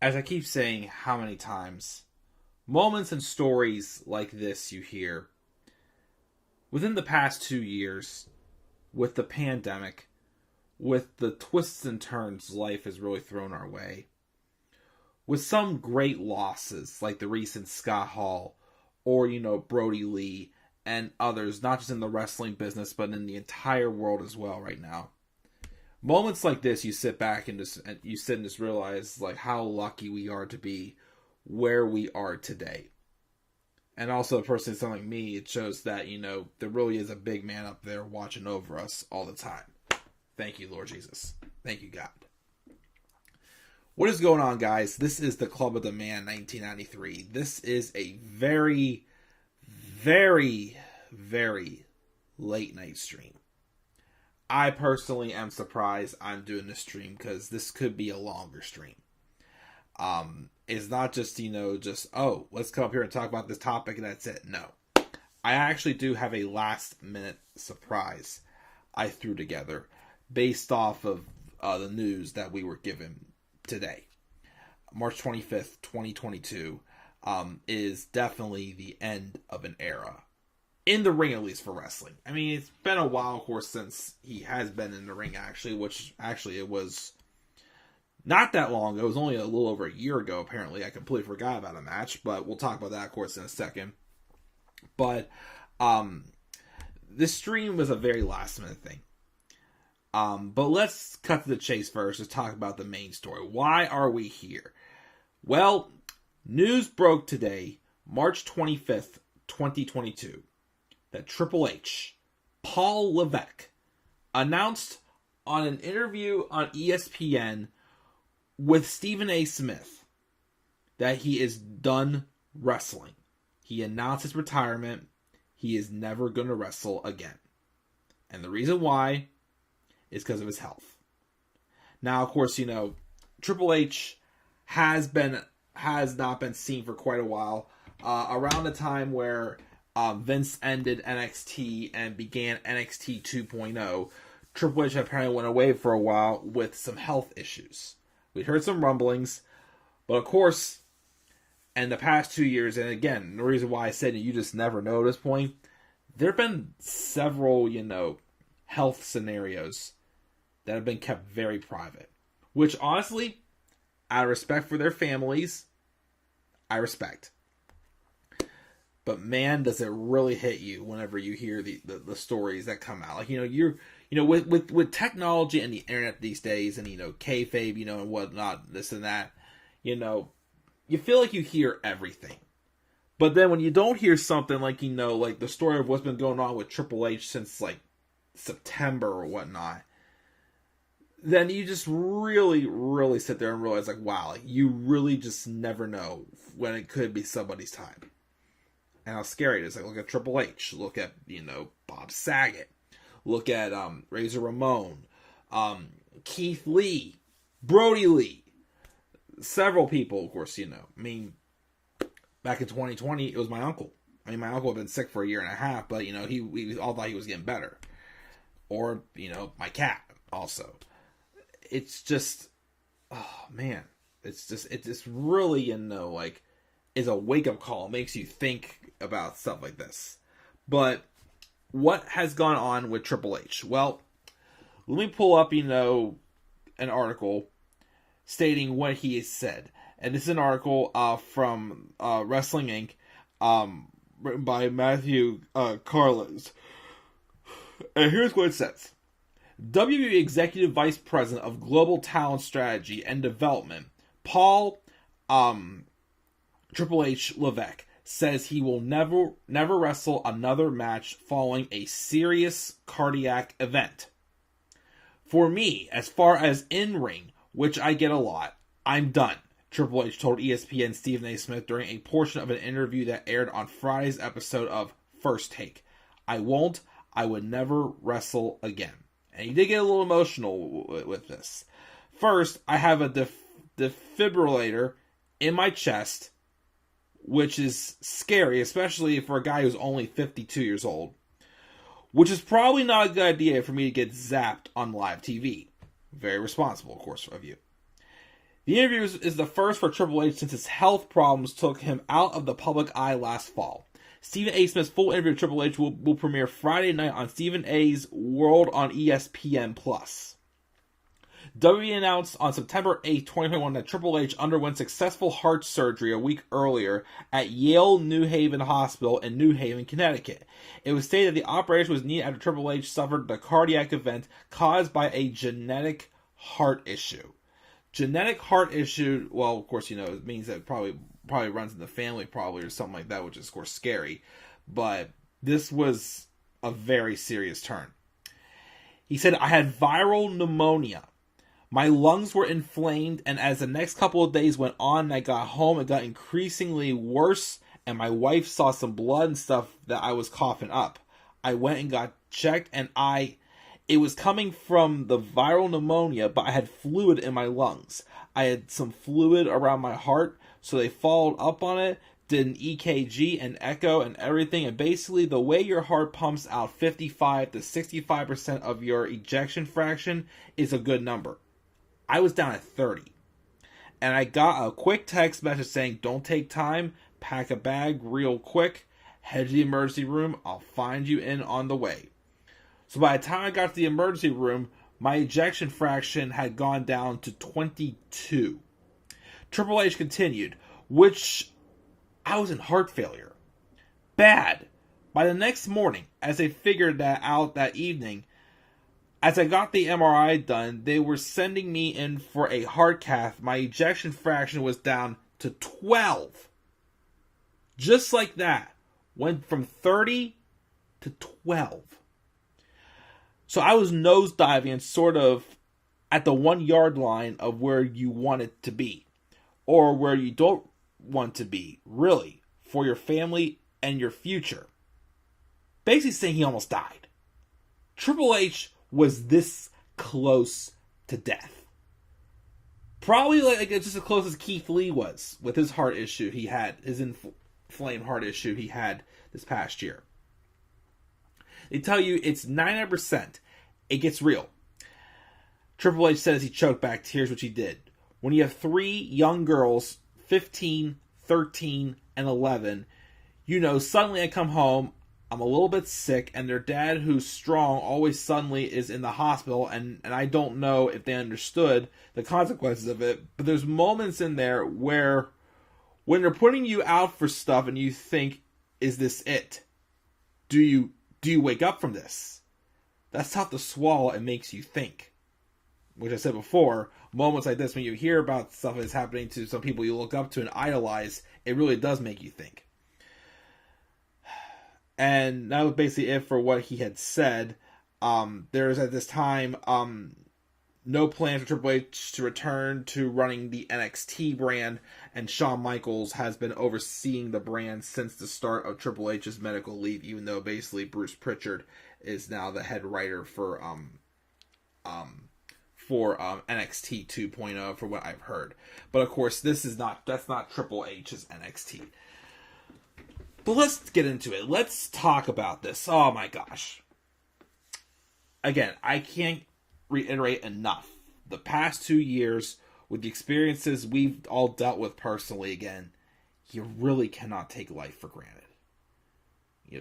as I keep saying how many times, moments and stories like this you hear within the past 2 years, with the pandemic, with the twists and turns life has really thrown our way, with some great losses like the recent Scott Hall or, Brody Lee and others, not just in the wrestling business, but in the entire world as well right now. Moments like this, you sit back and just realize like how lucky we are to be where we are today. And also, a person like me, it shows that, there really is a big man up there watching over us all the time. Thank you, Lord Jesus. Thank you, God. What is going on, guys? This is the Club of the Man 1993. This is a very, very, very late night stream. I personally am surprised I'm doing this stream because this could be a longer stream. It's not just, let's come up here and talk about this topic and that's it. No. I actually do have a last minute surprise I threw together based off of the news that we were given today. March 25th, 2022 is definitely the end of an era. In the ring, at least for wrestling. I mean, it's been a while, of course, since he has been in the ring, which it was not that long ago. It was only a little over a year ago, apparently. I completely forgot about a match, but we'll talk about that, of course, in a second. But this stream was a very last-minute thing. But let's cut to the chase first. Let's talk about the main story. Why are we here? Well, news broke today, March 25th, 2022, that Triple H, Paul Levesque, announced on an interview on ESPN with Stephen A. Smith that he is done wrestling. He announced his retirement. He is never going to wrestle again. And the reason why is because of his health. Now, of course, Triple H has not been seen for quite a while. Around the time where Vince ended NXT and began NXT 2.0, Triple H apparently went away for a while with some health issues. We'd heard some rumblings, but of course, in the past 2 years, and again, the reason why I said you just never know at this point, there have been several, health scenarios that have been kept very private. Which, honestly, out of respect for their families, I respect. But man, does it really hit you whenever you hear the stories that come out. Like, with technology and the internet these days, and, kayfabe, and whatnot, this and that, you feel like you hear everything. But then when you don't hear something like, like the story of what's been going on with Triple H since, like, September or whatnot, then you just really, really sit there and realize, like, wow, like, you really just never know when it could be somebody's time. And how scary it is. Like, look at Triple H. Look at, Bob Saget. Look at Razor Ramon. Keith Lee. Brody Lee. Several people, of course, I mean, back in 2020, it was my uncle. I mean, my uncle had been sick for a year and a half, but, we all thought he was getting better. Or, my cat, also. It's just, oh, man. It's just really, like, is a wake-up call. It makes you think about stuff like this. But what has gone on with Triple H? Well, let me pull up, an article stating what he has said. And this is an article from Wrestling Inc. Written by Matthew Carlos. And here's what it says. WWE Executive Vice President of Global Talent Strategy and Development, Paul Triple H Levesque, says he will never wrestle another match following a serious cardiac event. For me, as far as in-ring, which I get a lot, I'm done, Triple H told ESPN Stephen A. Smith during a portion of an interview that aired on Friday's episode of First Take. I would never wrestle again. And he did get a little emotional with this. First, I have a defibrillator in my chest, which is scary, especially for a guy who's only 52 years old. Which is probably not a good idea for me to get zapped on live TV. Very responsible, of course, of you. The interview is the first for Triple H since his health problems took him out of the public eye last fall. Stephen A. Smith's full interview with Triple H will premiere Friday night on Stephen A.'s World on ESPN+. WWE announced on September 8, 2021 that Triple H underwent successful heart surgery a week earlier at Yale New Haven Hospital in New Haven, Connecticut. It was stated that the operation was needed after Triple H suffered a cardiac event caused by a genetic heart issue. Genetic heart issue, well, of course, it means that it probably runs in the family, probably, or something like that, which is, of course, scary. But this was a very serious turn. He said, I had viral pneumonia. My lungs were inflamed, and as the next couple of days went on and I got home, it got increasingly worse, and my wife saw some blood and stuff that I was coughing up. I went and got checked, and it was coming from the viral pneumonia, but I had fluid in my lungs. I had some fluid around my heart, so they followed up on it, did an EKG and echo and everything, and basically the way your heart pumps out 55 to 65% of your ejection fraction is a good number. I was down at 30. And I got a quick text message saying, don't take time, pack a bag real quick, head to the emergency room, I'll find you in on the way. So by the time I got to the emergency room, my ejection fraction had gone down to 22. Triple H continued, which I was in heart failure. Bad. By the next morning, as they figured that out that evening, as I got the MRI done, they were sending me in for a heart cath. My ejection fraction was down to 12. Just like that. Went from 30 to 12. So I was nosediving and sort of at the 1 yard line of where you want it to be. Or where you don't want to be, really, for your family and your future. Basically saying he almost died. Triple H was this close to death. Probably like just as close as Keith Lee was with his heart issue he had, his inflamed heart issue he had this past year. They tell you it's 99%. It gets real. Triple H says he choked back tears, which he did. When you have 3 young girls, 15, 13, and 11, suddenly I come home, I'm a little bit sick, and their dad, who's strong, always suddenly is in the hospital, and I don't know if they understood the consequences of it, but there's moments in there where when they're putting you out for stuff and you think, is this it? Do you wake up from this? That's tough to swallow and makes you think. Which I said before, moments like this, when you hear about stuff that's happening to some people you look up to and idolize, it really does make you think. And that was basically it for what he had said. There's at this time no plan for Triple H to return to running the NXT brand, and Shawn Michaels has been overseeing the brand since the start of Triple H's medical leave, even though basically Bruce Pritchard is now the head writer for NXT 2.0 for what I've heard. But of course, that's not Triple H's NXT. But let's get into it. Let's talk about this. Oh my gosh. Again, I can't reiterate enough. The past 2 years, with the experiences we've all dealt with personally, again, you really cannot take life for granted.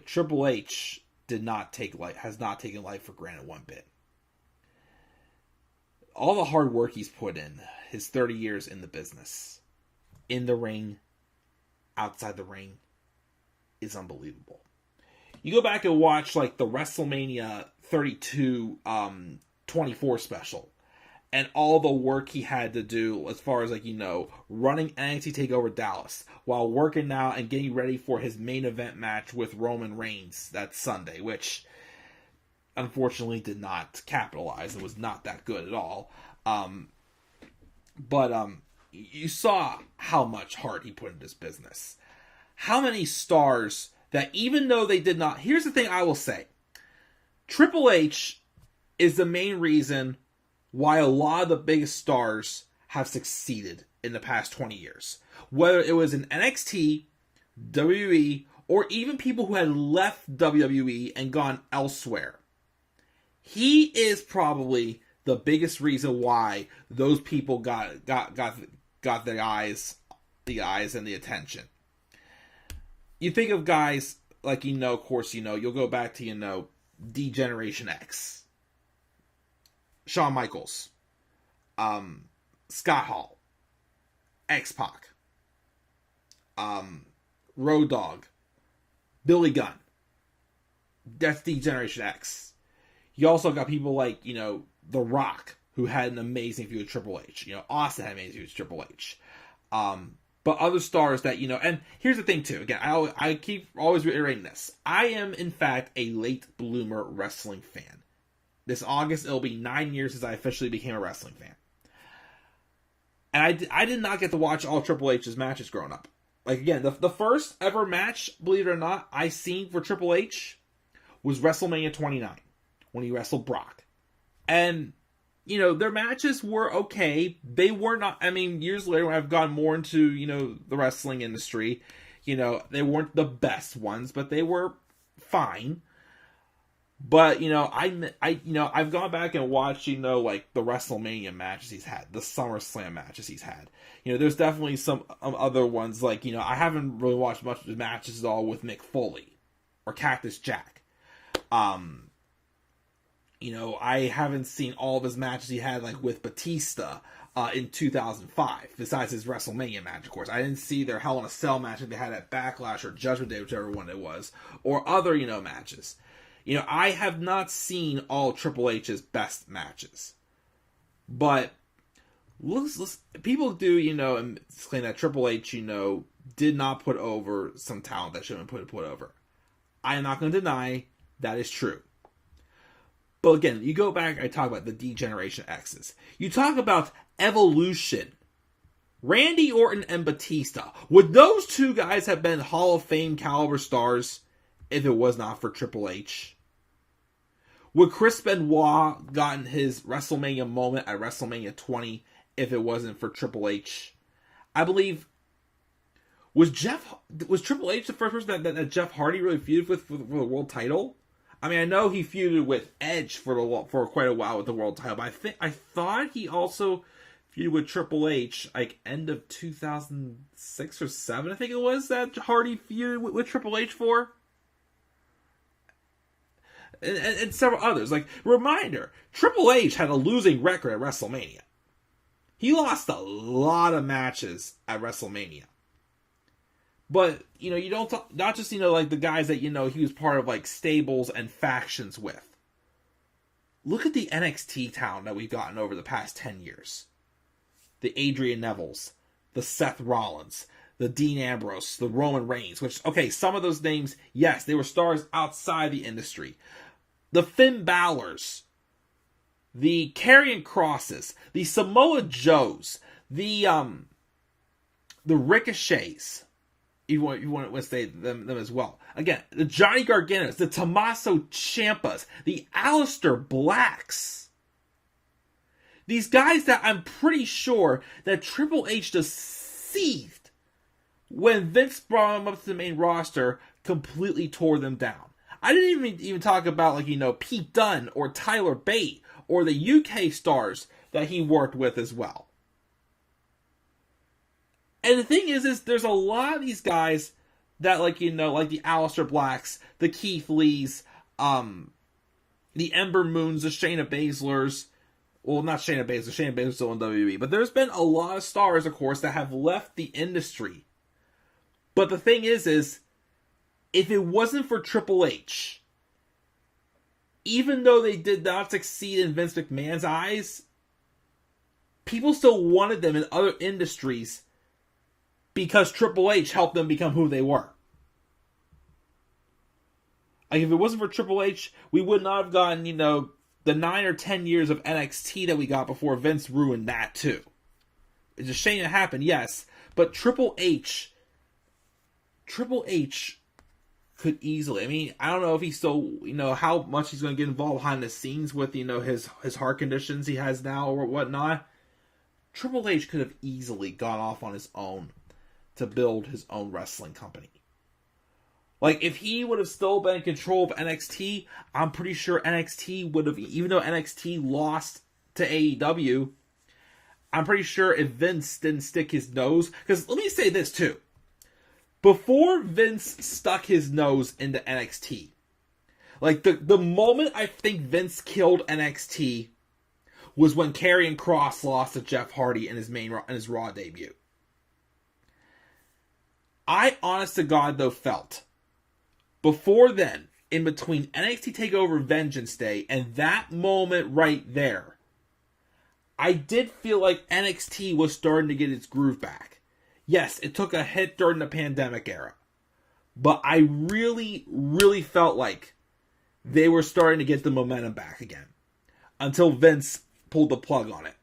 Triple H has not taken life for granted one bit. All the hard work he's put in, his 30 years in the business, in the ring, outside the ring, is unbelievable. You go back and watch like the WrestleMania 32 24 special, and all the work he had to do as far as running NXT TakeOver Dallas while working out and getting ready for his main event match with Roman Reigns that Sunday, which unfortunately did not capitalize. It was not that good at all. But you saw how much heart he put into this business. How many stars that even though they did not... Here's the thing I will say. Triple H is the main reason why a lot of the biggest stars have succeeded in the past 20 years. Whether it was in NXT, WWE, or even people who had left WWE and gone elsewhere. He is probably the biggest reason why those people got got the eyes and the attention. You think of guys like, of course, you'll go back to, D-Generation X, Shawn Michaels, Scott Hall, X-Pac, Road Dogg, Billy Gunn. That's D-Generation X. You also got people like, The Rock, who had an amazing feud with Triple H. Austin had an amazing feud with Triple H. But other stars that, and here's the thing too, again, I keep always reiterating this. I am, in fact, a late bloomer wrestling fan. This August, it'll be 9 years since I officially became a wrestling fan. And I did not get to watch all Triple H's matches growing up. Like, again, the first ever match, believe it or not, I seen for Triple H was WrestleMania 29, when he wrestled Brock. And, their matches were okay. They were not, years later when I've gone more into, the wrestling industry, they weren't the best ones, but they were fine. But, I've gone back and watched, like the WrestleMania matches he's had, the SummerSlam matches he's had. There's definitely some other ones, like, I haven't really watched much of his matches at all with Mick Foley or Cactus Jack. I haven't seen all of his matches he had, like, with Batista in 2005, besides his WrestleMania match, of course. I didn't see their Hell in a Cell match that they had at Backlash or Judgment Day, whichever one it was, or other, matches. I have not seen all Triple H's best matches. But people do, claim that Triple H, did not put over some talent that should have been put over. I am not going to deny that is true. But again, you go back, I talk about the D-Generation X's. You talk about evolution. Randy Orton and Batista. Would those two guys have been Hall of Fame caliber stars if it was not for Triple H? Would Chris Benoit gotten his WrestleMania moment at WrestleMania 20 if it wasn't for Triple H? I believe, was Triple H the first person that Jeff Hardy really feuded with for the world title? I know he feuded with Edge for quite a while with the world title, but I thought he also feuded with Triple H like end of 2006 or 7. I think it was that Hardy feuded with Triple H for, and several others. Like, reminder, Triple H had a losing record at WrestleMania. He lost a lot of matches at WrestleMania. But, you don't talk, not just, like the guys that, he was part of, like, stables and factions with. Look at the NXT talent that we've gotten over the past 10 years. The Adrian Nevilles, the Seth Rollins, the Dean Ambrose, the Roman Reigns, which, okay, some of those names, yes, they were stars outside the industry. The Finn Balors, the Karrion Crosses, the Samoa Joes, the Ricochets. You want to say them as well. Again, the Johnny Garganos, the Tommaso Ciampas, the Aleister Blacks. These guys that I'm pretty sure that Triple H deceived when Vince brought them up to the main roster, completely tore them down. I didn't even talk about, like, Pete Dunne or Tyler Bate or the UK stars that he worked with as well. And the thing is there's a lot of these guys that, like, like the Aleister Blacks, the Keith Lees, the Ember Moons, the Shayna Baszlers. Well, not Shayna Baszler. Shayna Baszler's still in WWE. But there's been a lot of stars, of course, that have left the industry. But the thing is if it wasn't for Triple H, even though they did not succeed in Vince McMahon's eyes, people still wanted them in other industries because Triple H helped them become who they were. Like, if it wasn't for Triple H, we would not have gotten, the 9 or 10 years of NXT that we got before Vince ruined that too. It's a shame it happened, yes, but Triple H could easily, I don't know if he's still, how much he's going to get involved behind the scenes with, his heart conditions he has now or whatnot. Triple H could have easily gone off on his own to build his own wrestling company. Like, if he would have still been in control of NXT, I'm pretty sure NXT would have, even though NXT lost to AEW, I'm pretty sure if Vince didn't stick his nose, because let me say this too. Before Vince stuck his nose into NXT, like the moment I think Vince killed NXT was when Karrion Kross lost to Jeff Hardy in his Raw debut. I, honest to God, though, felt before then, in between NXT TakeOver Vengeance Day and that moment right there, I did feel like NXT was starting to get its groove back. Yes, it took a hit during the pandemic era, but I really, really felt like they were starting to get the momentum back again until Vince pulled the plug on it.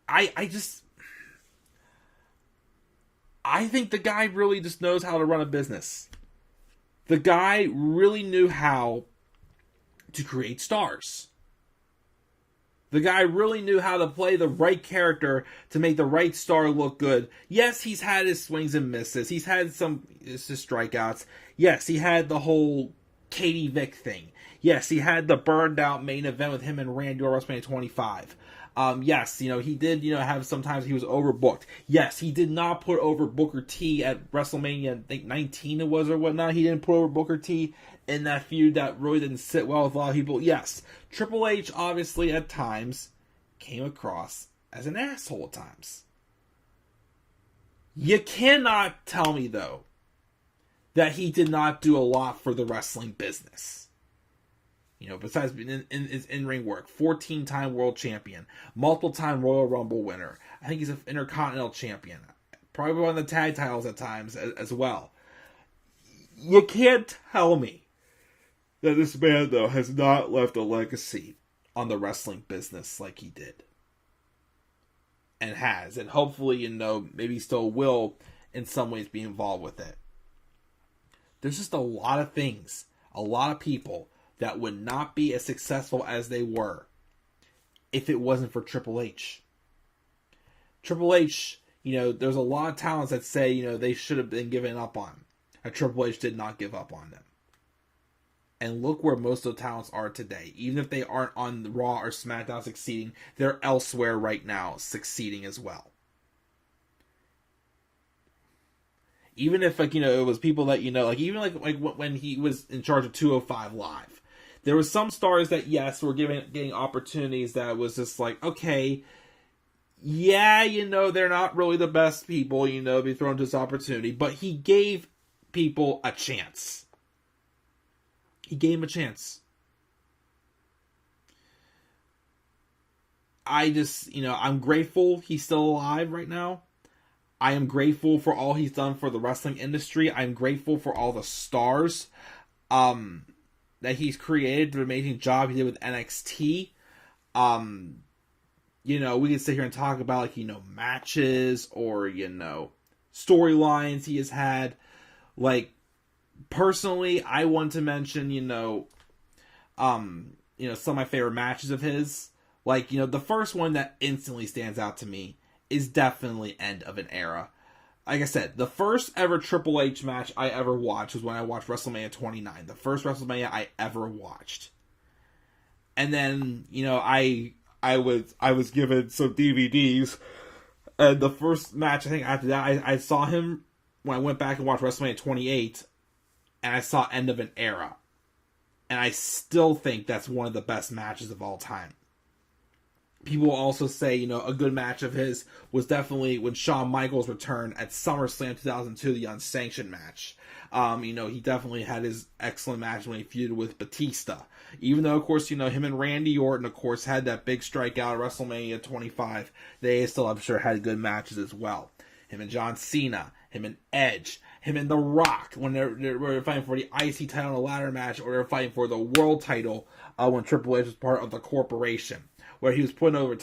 I think the guy really just knows how to run a business. The guy really knew how to create stars. The guy really knew how to play the right character to make the right star look good. Yes, he's had his swings and misses. He's had some strikeouts. Yes, he had the whole Katie Vick thing. Yes, he had the burned out main event with him and Randy Orton WrestleMania 25. Yes, he did, have sometimes he was overbooked. Yes, he did not put over Booker T at WrestleMania, I think 19 it was or whatnot. He didn't put over Booker T in that feud that really didn't sit well with a lot of people. Yes, Triple H obviously at times came across as an asshole at times. You cannot tell me, though, that he did not do a lot for the wrestling business. Besides being in his in-ring work, 14-time world champion, multiple-time Royal Rumble winner. I think he's an Intercontinental champion. Probably won the tag titles at times as well. You can't tell me that this man, though, has not left a legacy on the wrestling business like he did. And has. And hopefully, maybe still will in some ways be involved with it. There's just a lot of things, a lot of people that would not be as successful as they were if it wasn't for Triple H. Triple H, there's a lot of talents that say, they should have been given up on. And Triple H did not give up on them. And look where most of the talents are today. Even if they aren't on Raw or SmackDown succeeding, they're elsewhere right now succeeding as well. Even if, it was people that, even when he was in charge of 205 Live. There was some stars that, yes, were getting opportunities that was just like, okay, yeah, they're not really the best people, be thrown to this opportunity. But he gave people a chance. He gave him a chance. I'm grateful he's still alive right now. I am grateful for all he's done for the wrestling industry. I'm grateful for all the stars that he's created, the amazing job he did with NXT. We can sit here and talk about, matches or, storylines he has had. Personally, I want to mention, some of my favorite matches of his. The first one that instantly stands out to me is definitely End of an Era. Like I said, the first ever Triple H match I ever watched was when I watched WrestleMania 29. The first WrestleMania I ever watched. And then, I was given some DVDs. And the first match, I think after that, I saw him when I went back and watched WrestleMania 28. And I saw End of an Era. And I still think that's one of the best matches of all time. People also say, a good match of his was definitely when Shawn Michaels returned at SummerSlam 2002, the unsanctioned match. He definitely had his excellent match when he feuded with Batista. Even though, of course, him and Randy Orton, of course, had that big strikeout at WrestleMania 25. They still, I'm sure, had good matches as well. Him and John Cena, him and Edge, him and The Rock when they were fighting for the IC title in a ladder match, or they were fighting for the world title when Triple H was part of the corporation. Where he was putting over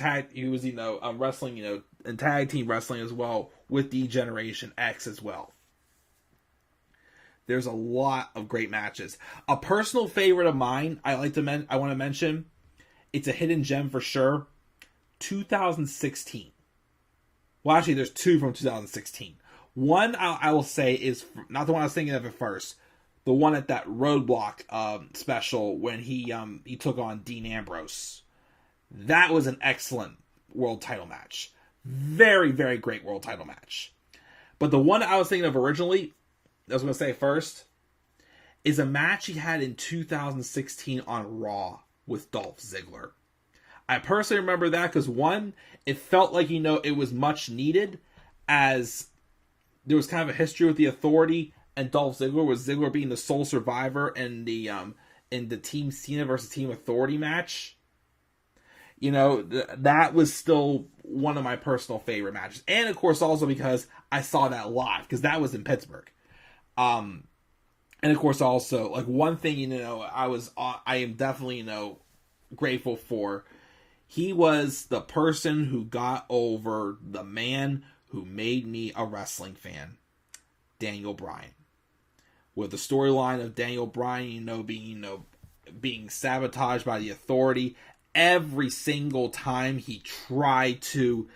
wrestling, and tag team wrestling as well with D-Generation X as well. There's a lot of great matches. A personal favorite of mine, I want to mention, it's a hidden gem for sure. 2016. Well, actually, there's two from 2016. One I will say is not the one I was thinking of at first. The one at that Roadblock special when he took on Dean Ambrose. That was an excellent world title match. Very, very great world title match. But the one I was thinking of originally, I was going to say first, is a match he had in 2016 on Raw with Dolph Ziggler. I personally remember that because, one, it felt like, it was much needed, as there was kind of a history with the Authority and Dolph Ziggler, with Ziggler being the sole survivor in the Team Cena versus Team Authority match. That was still one of my personal favorite matches. And, of course, also because I saw that live, because that was in Pittsburgh. And, of course, also, like, one thing, I am definitely, grateful for. He was the person who got over the man who made me a wrestling fan, Daniel Bryan. With the storyline of Daniel Bryan, being sabotaged by the Authority every single time he tried to,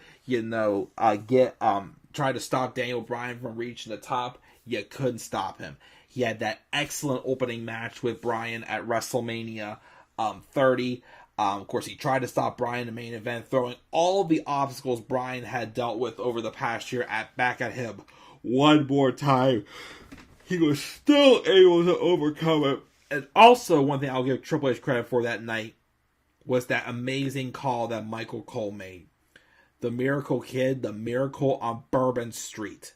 try to stop Daniel Bryan from reaching the top, you couldn't stop him. He had that excellent opening match with Bryan at WrestleMania 30. Of course, he tried to stop Bryan in the main event, throwing all the obstacles Bryan had dealt with over the past year back at him one more time. He was still able to overcome it. And also, one thing I'll give Triple H credit for that night was that amazing call that Michael Cole made. The Miracle Kid, the Miracle on Bourbon Street.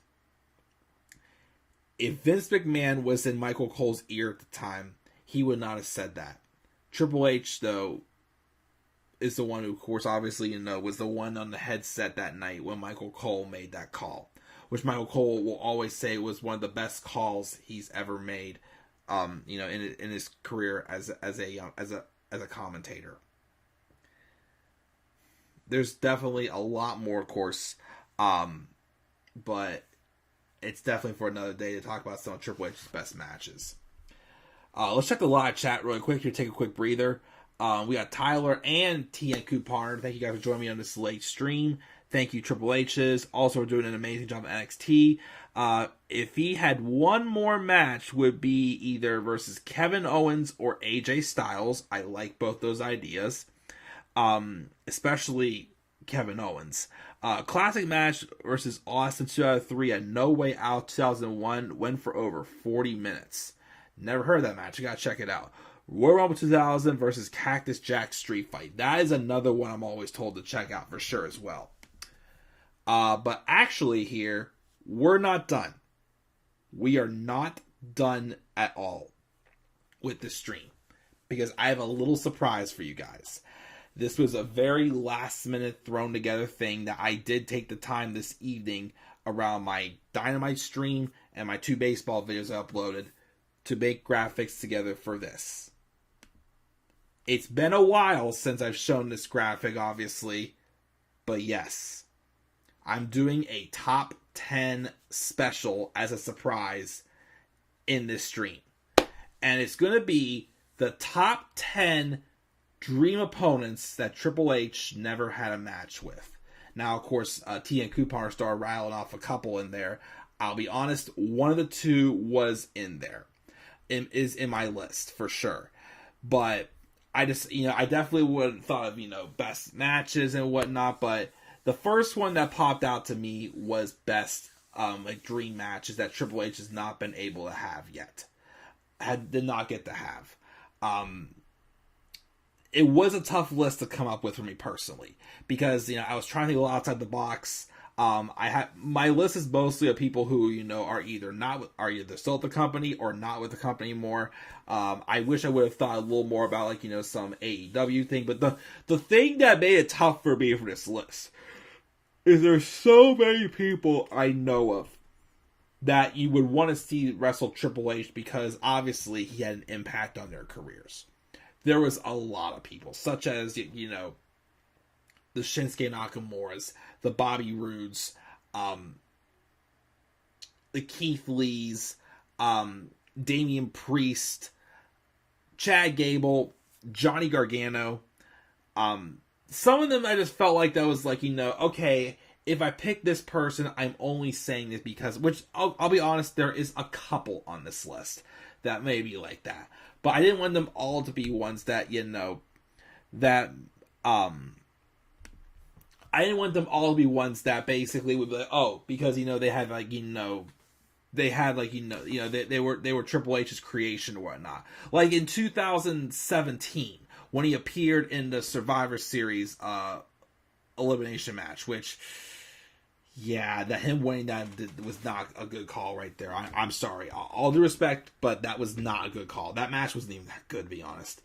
If Vince McMahon was in Michael Cole's ear at the time, he would not have said that. Triple H, though, is the one who, of course, obviously, was the one on the headset that night when Michael Cole made that call, which Michael Cole will always say was one of the best calls he's ever made, in his career as a commentator. There's definitely a lot more, of course, but it's definitely for another day to talk about some of Triple H's best matches. Let's check the live chat really quick here. Take a quick breather. We got Tyler and TN Coupon. Thank you guys for joining me on this late stream. Thank you, Triple H's. Also, we're doing an amazing job at NXT. If he had one more match, would be either versus Kevin Owens or AJ Styles. I like both those ideas. Especially Kevin Owens. Classic match versus Austin 2003 at No Way Out 2001. Went for over 40 minutes. Never heard of that match. You gotta check it out. Royal Rumble 2000 versus Cactus Jack Street Fight. That is another one I'm always told to check out for sure as well. But actually here, we're not done. We are not done at all with this stream, because I have a little surprise for you guys. This was a very last minute thrown together thing that I did take the time this evening around my Dynamite stream and my 2 baseball videos I uploaded to make graphics together for this. It's been a while since I've shown this graphic, obviously, but yes, I'm doing a top 10 special as a surprise in this stream. And it's going to be the top 10 dream opponents that Triple H never had a match with. Now, of course, T and Coupon started rattling off a couple in there. I'll be honest, one of the two was in there. Is in my list for sure. But I just, I definitely would have thought of, best matches and whatnot. But the first one that popped out to me was best, dream matches that Triple H has not been able to have yet. Did not get to have. It was a tough list to come up with for me personally, because, I was trying to go outside the box. My list is mostly of people who, are either still at the company or not with the company anymore. I wish I would have thought a little more about some AEW thing, but the thing that made it tough for me for this list is there's so many people I know of that you would want to see wrestle Triple H, because obviously he had an impact on their careers. There was a lot of people, such as, the Shinsuke Nakamura's, the Bobby Roodes, the Keith Lees, Damian Priest, Chad Gable, Johnny Gargano. Some of them I just felt like that was okay, if I pick this person, I'm only saying this because, which I'll be honest, there is a couple on this list that may be like that. But I didn't want them all to be ones that, that I didn't want them all to be ones that basically would be like, oh, because they had they were Triple H's creation or whatnot. Like in 2017 when he appeared in the Survivor Series elimination match, which that him winning that was not a good call right there. I'm sorry, all due respect, but that was not a good call. That match wasn't even that good, to be honest.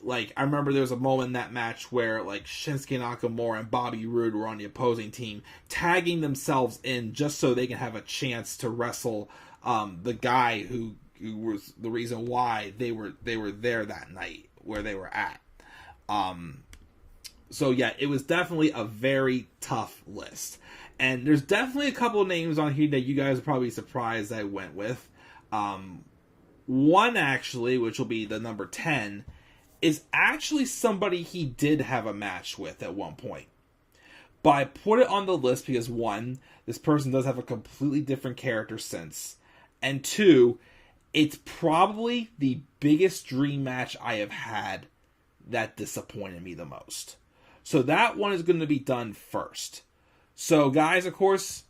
Like, I remember there was a moment in that match where, like, Shinsuke Nakamura and Bobby Roode were on the opposing team, tagging themselves in just so they can have a chance to wrestle the guy who was the reason why they were there that night, where they were at. So, yeah, it was definitely a very tough list. And there's definitely a couple of names on here that you guys are probably surprised I went with. One, actually, which will be the number 10, is actually somebody he did have a match with at one point. But I put it on the list because, one, this person does have a completely different character since. And two, it's probably the biggest dream match I have had that disappointed me the most. So that one is going to be done first. So, guys, of course,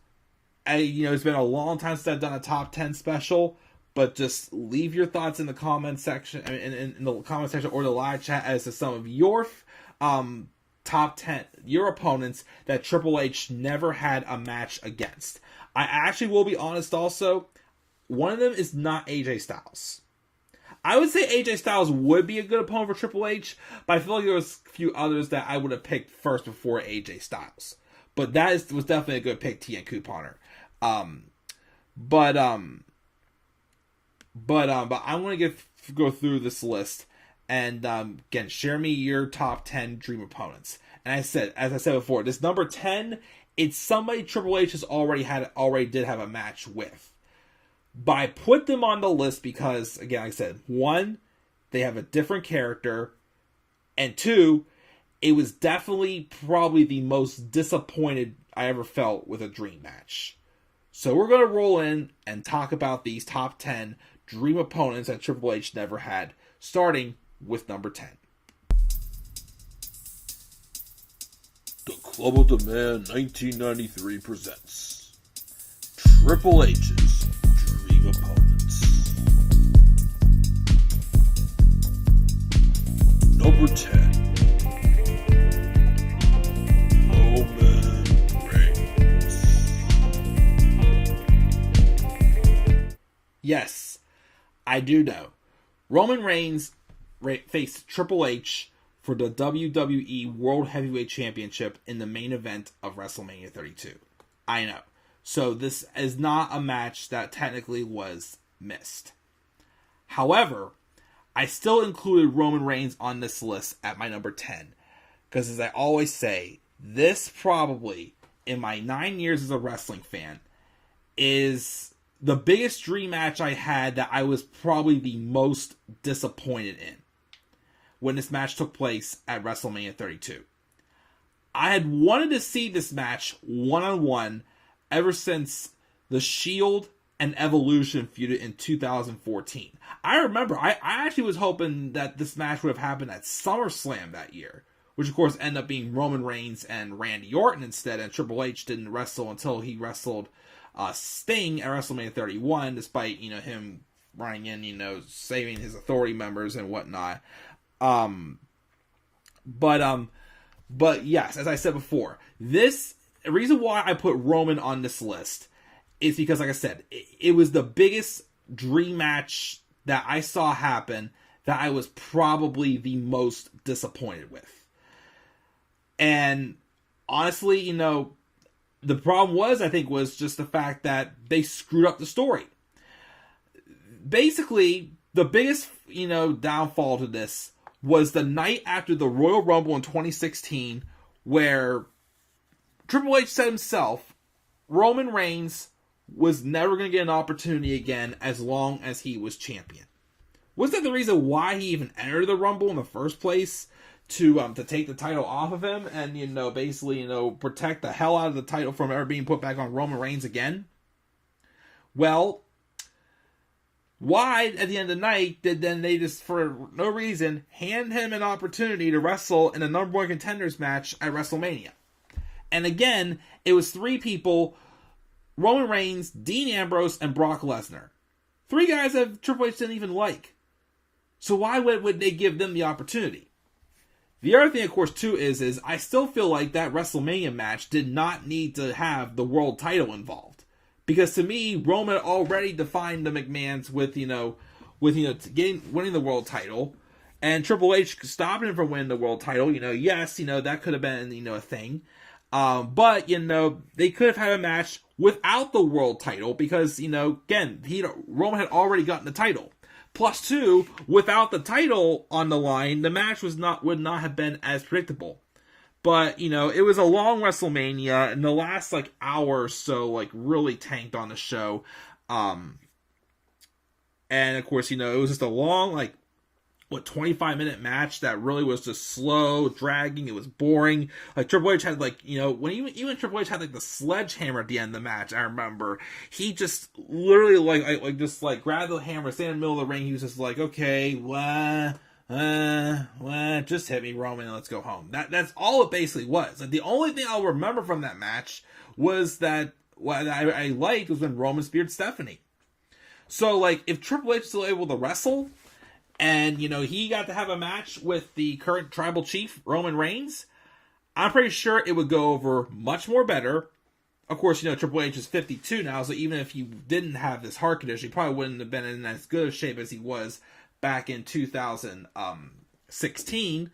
it's been a long time since I've done a top 10 special. But just leave your thoughts in the comment section, in the comment section or the live chat as to some of your top 10, your opponents that Triple H never had a match against. I actually will be honest also, one of them is not AJ Styles. I would say AJ Styles would be a good opponent for Triple H, but I feel like there was a few others that I would have picked first before AJ Styles. But that was definitely a good pick, TN Couponer. But I want to go through this list and again, share me your top 10 dream opponents. And as I said before, this number 10, it's somebody Triple H has already did have a match with. But I put them on the list because, again, like I said, one, they have a different character, and two, it was definitely probably the most disappointed I ever felt with a dream match. So we're going to roll in and talk about these top 10 dream opponents that Triple H never had, starting with number 10. The Club of the Man 1993 presents Triple H's Dream Opponents. Number 10. Roman Reigns. Yes, I do know. Roman Reigns faced Triple H for the WWE World Heavyweight Championship in the main event of WrestleMania 32. I know. So this is not a match that technically was missed. However, I still included Roman Reigns on this list at my number 10. Because as I always say, this probably, in my 9 years as a wrestling fan, is the biggest dream match I had that I was probably the most disappointed in when this match took place at WrestleMania 32. I had wanted to see this match one-on-one ever since the Shield and Evolution feuded in 2014. I remember, I actually was hoping that this match would have happened at SummerSlam that year, which of course ended up being Roman Reigns and Randy Orton instead, and Triple H didn't wrestle until he wrestled Sting at WrestleMania 31, despite, him running in, saving his Authority members and whatnot. But yes, as I said before, the reason why I put Roman on this list is because, like I said, it was the biggest dream match that I saw happen that I was probably the most disappointed with. And honestly, the problem was just the fact that they screwed up the story. Basically, the biggest, downfall to this was the night after the Royal Rumble in 2016, where Triple H said himself, Roman Reigns was never going to get an opportunity again as long as he was champion. Was that the reason why he even entered the Rumble in the first place? To take the title off of him and, basically, protect the hell out of the title from ever being put back on Roman Reigns again? Well, Why, at the end of the night, did then they just, for no reason, hand him an opportunity to wrestle in a number one contenders match at WrestleMania? And again, it was three people: Roman Reigns, Dean Ambrose, and Brock Lesnar. Three guys that Triple H didn't even like. So why would they give them the opportunity? The other thing, of course, too, is I still feel like that WrestleMania match did not need to have the world title involved. Because to me, Roman already defined the McMahons with winning the world title, and Triple H stopping him from winning the world title. Yes, that could have been a thing, but they could have had a match without the world title because again, Roman had already gotten the title. Plus two, without the title on the line, the match would not have been as predictable. But, it was a long WrestleMania, and the last, hour or so, really tanked on the show. And, of course, it was just a long, 25-minute match that really was just slow, dragging. It was boring. Triple H had, when even Triple H had, the sledgehammer at the end of the match, I remember. He just literally, grabbed the hammer, stand in the middle of the ring. He was just okay, just hit me, Roman, and let's go home. That's all it basically was. The only thing I'll remember from that match was that what I liked was when Roman speared Stephanie. So, if Triple H is still able to wrestle, and, he got to have a match with the current tribal chief, Roman Reigns, I'm pretty sure it would go over much more better. Of course, Triple H is 52 now, so even if he didn't have this heart condition, he probably wouldn't have been in as good a shape as he was back in 2016.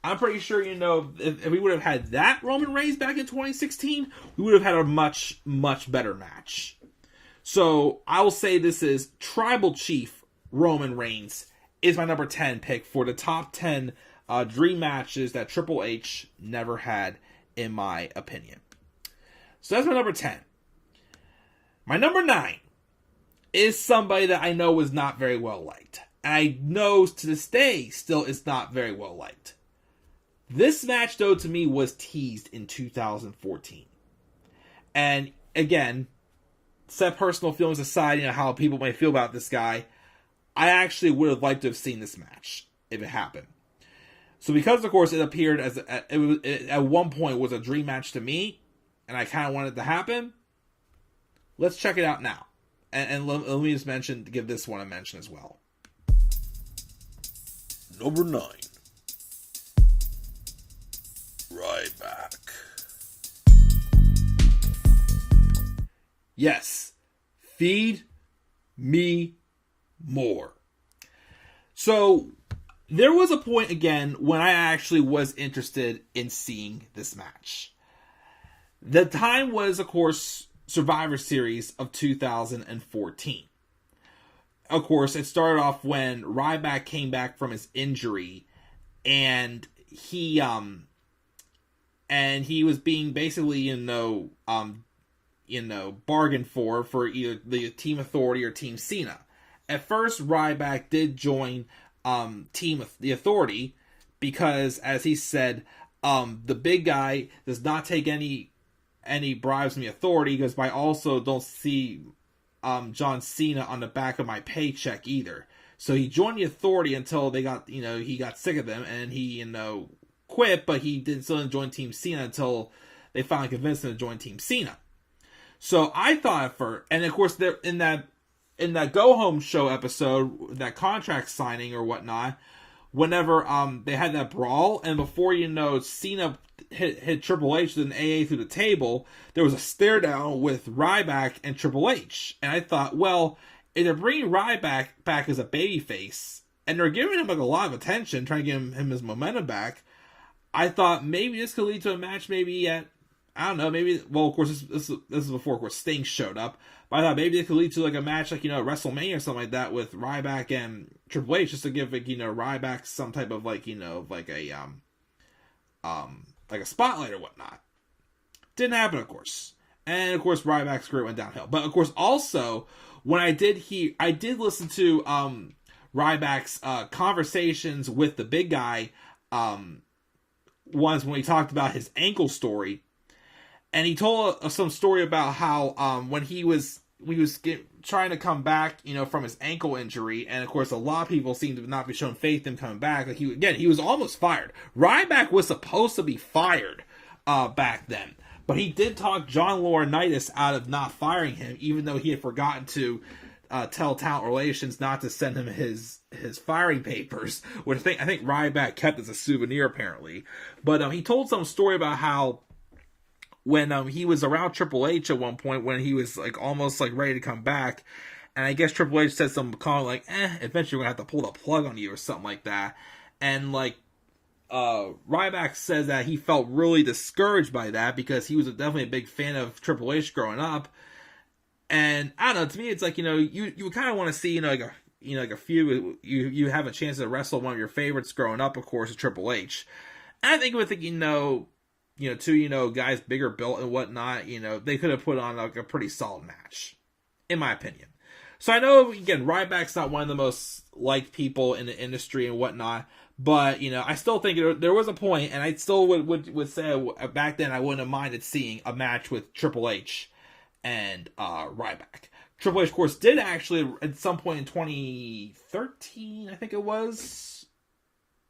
I'm pretty sure, if we would have had that Roman Reigns back in 2016, we would have had a much, much better match. So, I will say this is Tribal Chief Roman Reigns is my number 10 pick for the top 10 dream matches that Triple H never had, in my opinion. So, that's my number 10. My number 9 is somebody that I know was not very well liked. I know to this day still is not very well liked. This match, though, to me was teased in 2014. And again, set personal feelings aside, how people may feel about this guy, I actually would have liked to have seen this match if it happened. So because, of course, it appeared as at one point was a dream match to me, and I kind of wanted it to happen, let's check it out now. And let me just give this one a mention as well. Number 9. Ryback. Yes. Feed me more. So, there was a point, again, when I actually was interested in seeing this match. The time was, of course, Survivor Series of 2014. Of course, it started off when Ryback came back from his injury, and he was being basically, bargained for either the Team Authority or Team Cena. At first, Ryback did join the Authority because, as he said, the big guy does not take any bribes from the Authority, because I also don't see John Cena on the back of my paycheck either. So he joined the Authority until he got sick of them, and he, quit, but he still didn't join Team Cena until they finally convinced him to join Team Cena. So I thought at first, and of course, there in that Go Home show episode, that contract signing or whatnot, whenever they had that brawl, and before Cena hit Triple H with an AA through the table, there was a stare down with Ryback and Triple H. And I thought, well, if they're bringing Ryback back as a babyface, and they're giving him a lot of attention, trying to give him his momentum back, I thought maybe this could lead to a match maybe at, I don't know, maybe, well, of course, this is before, of course, Sting showed up, but I thought maybe it could lead to a match at WrestleMania or something like that with Ryback and Triple H, just to give Ryback some type of a spotlight or whatnot. Didn't happen, of course. And of course, Ryback's career went downhill. But of course, also, when I did listen to Ryback's conversations with the big guy, once when he talked about his ankle story, and he told some story about how when he was trying to come back, from his ankle injury, and of course a lot of people seem to not be showing faith in him coming back. Like he was almost fired. Ryback was supposed to be fired back then, but he did talk John Laurinaitis out of not firing him, even though he had forgotten to tell talent relations not to send him his firing papers, which I think Ryback kept as a souvenir apparently. But he told some story about how when he was around Triple H at one point when he was like almost like ready to come back, and I guess Triple H said some comment like, eventually we're gonna have to pull the plug on you or something like that. And like Ryback says that he felt really discouraged by that because he was definitely a big fan of Triple H growing up. And I don't know, to me it's like, you kind of want to see, like a few, you have a chance to wrestle one of your favorites growing up, of course, is Triple H. And I think with two guys bigger built and whatnot, they could have put on like a pretty solid match, in my opinion. So I know, again, Ryback's not one of the most liked people in the industry and whatnot, but I still think there was a point, and I still would say back then I wouldn't have minded seeing a match with Triple H and Ryback. Triple H, of course, did actually at some point in 2013, I think it was.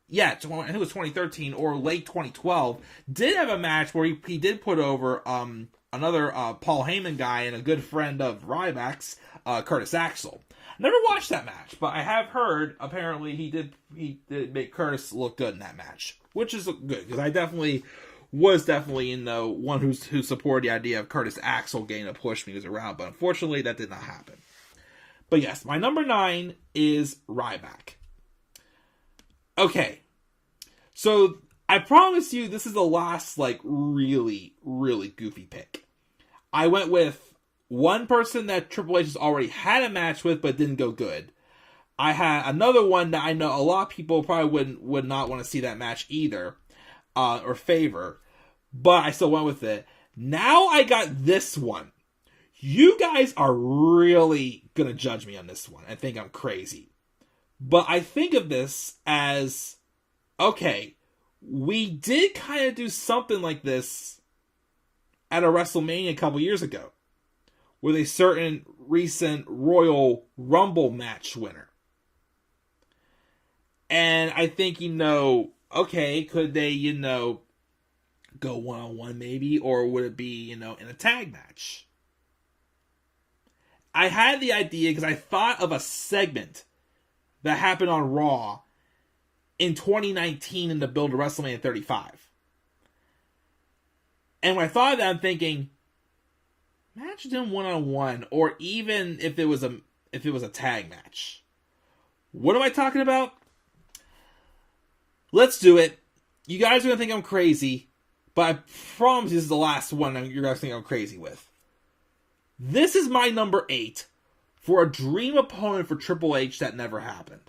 Yeah, I think it was 2013 or late 2012. Did have a match where he did put over another Paul Heyman guy and a good friend of Ryback's, Curtis Axel. Never watched that match, but I have heard apparently he did make Curtis look good in that match, which is good because I was definitely one who supported the idea of Curtis Axel getting a push when he was around, but unfortunately that did not happen. But yes, my number 9 is Ryback. Okay, so I promise you this is the last like really, really goofy pick. I went with one person that Triple H has already had a match with but didn't go good. I had another one that I know a lot of people probably would not want to see that match either, or favor, but I still went with it. Now I got this one. You guys are really going to judge me on this one and think I'm crazy. But I think of this as, okay, we did kind of do something like this at a WrestleMania a couple years ago with a certain recent Royal Rumble match winner. And I think, okay, could they, go one-on-one maybe, or would it be, in a tag match? I had the idea because I thought of a segment that happened on Raw in 2019 in the build to WrestleMania 35. And when I thought of that, I'm thinking, match them one-on-one, or even if it was a tag match. What am I talking about? Let's do it. You guys are going to think I'm crazy, but I promise this is the last one you're going to think I'm crazy with. This is my number 8 for a dream opponent for Triple H that never happened.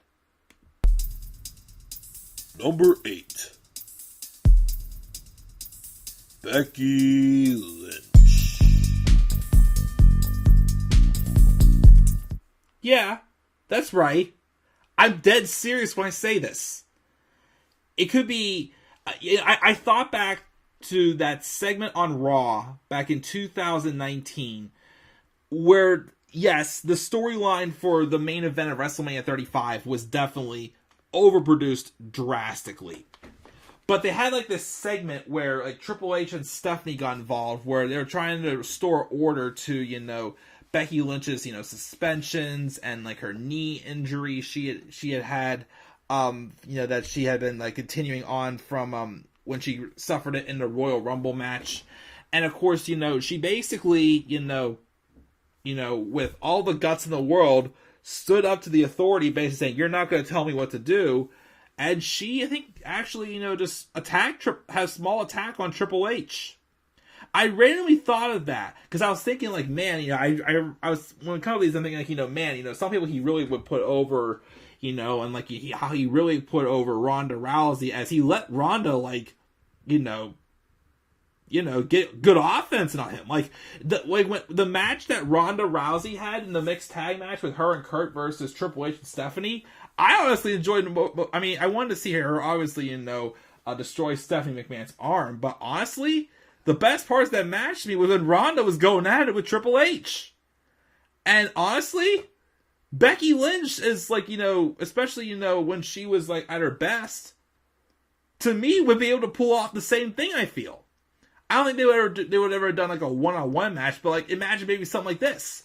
Number 8. Becky Lynch. Yeah, that's right. I'm dead serious when I say this. It could be... I thought back to that segment on Raw back in 2019 where, yes, the storyline for the main event of WrestleMania 35 was definitely overproduced drastically. But they had like this segment where like Triple H and Stephanie got involved where they were trying to restore order to, Becky Lynch's, suspensions and like her knee injury she had that she had been like continuing on from when she suffered it in the Royal Rumble match. And of course, she basically, with all the guts in the world, stood up to the authority, basically saying, "You're not going to tell me what to do." And she, I think, actually, just had a small attack on Triple H. I randomly thought of that because I was thinking, like, man, I was when it comes to these, I'm thinking, like, man, some people he really would put over, and like how he really put over Ronda Rousey as he let Ronda, like, get good offense on him. Like when the match that Ronda Rousey had in the mixed tag match with her and Kurt versus Triple H and Stephanie, I honestly enjoyed it. I mean, I wanted to see her obviously, destroy Stephanie McMahon's arm, but honestly, the best part of that match to me was when Ronda was going at it with Triple H. And honestly, Becky Lynch is like, especially, when she was like at her best, to me would be able to pull off the same thing, I feel. I don't think they would ever have done like a one-on-one match, but like imagine maybe something like this.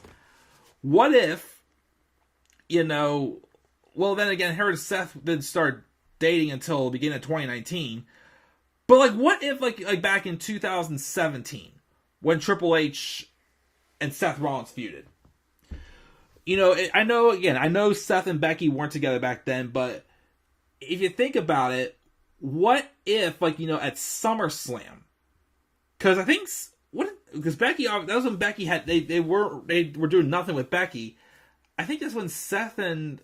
What if, well then again, her and Seth didn't start dating until the beginning of 2019. But like what if like back in 2017 when Triple H and Seth Rollins feuded? I know Seth and Becky weren't together back then, but if you think about it, what if at SummerSlam? Because I think because Becky, that was when Becky had they were doing nothing with Becky. I think that's when Seth and